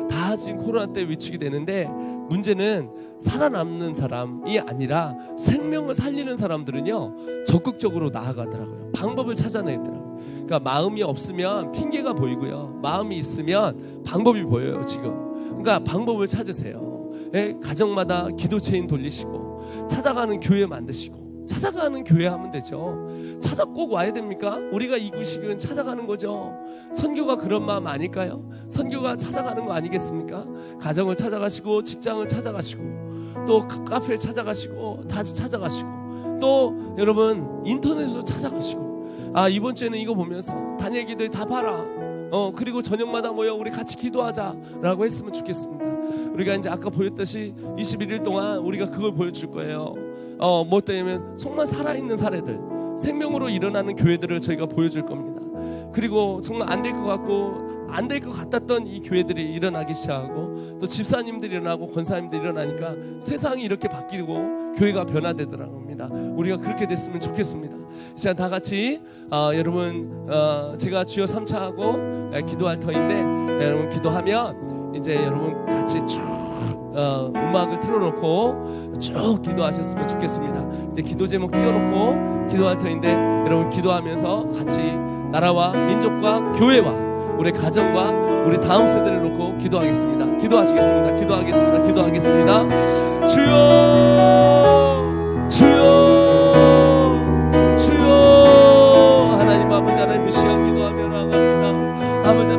다 지금 코로나 때 위축이 되는데 문제는 살아남는 사람이 아니라 생명을 살리는 사람들은요 적극적으로 나아가더라고요. 방법을 찾아내더라고요. 그러니까 마음이 없으면 핑계가 보이고요, 마음이 있으면 방법이 보여요. 지금 그러니까 방법을 찾으세요. 예? 가정마다 기도 체인 돌리시고 찾아가는 교회 만드시고 찾아가는 교회 하면 되죠. 찾아 꼭 와야 됩니까? 우리가 이구식은 찾아가는 거죠. 선교가 그런 마음 아닐까요? 선교가 찾아가는 거 아니겠습니까? 가정을 찾아가시고 직장을 찾아가시고 또 카페를 찾아가시고 다시 찾아가시고 또 여러분 인터넷으로 찾아가시고 이번 주에는 이거 보면서 다니엘 기도에 다 봐라. 그리고 저녁마다 모여 우리 같이 기도하자라고 했으면 좋겠습니다. 우리가 이제 아까 보였듯이 21일 동안 우리가 그걸 보여줄 거예요. 뭐 때문에 정말 살아있는 사례들, 생명으로 일어나는 교회들을 저희가 보여줄 겁니다. 그리고 정말 안 될 것 같고 안 될 것 같았던 이 교회들이 일어나기 시작하고 또 집사님들이 일어나고 권사님들이 일어나니까 세상이 이렇게 바뀌고 교회가 변화되더라는 겁니다. 우리가 그렇게 됐으면 좋겠습니다. 자, 다 같이 여러분 제가 주여 3차 하고 기도할 터인데 여러분 기도하면 이제 여러분 같이 쭉 음악을 틀어놓고 쭉 기도하셨으면 좋겠습니다. 이제 기도 제목 띄워놓고 기도할 터인데 여러분 기도하면서 같이 나라와 민족과 교회와 우리 가정과 우리 다음 세대를 놓고 기도하겠습니다. 기도하시겠습니다. 기도하겠습니다. 기도하겠습니다. 주여, 주여, 주여. 하나님 아버지, 하나님 이 시간 기도하며 나아갑니다. 아버지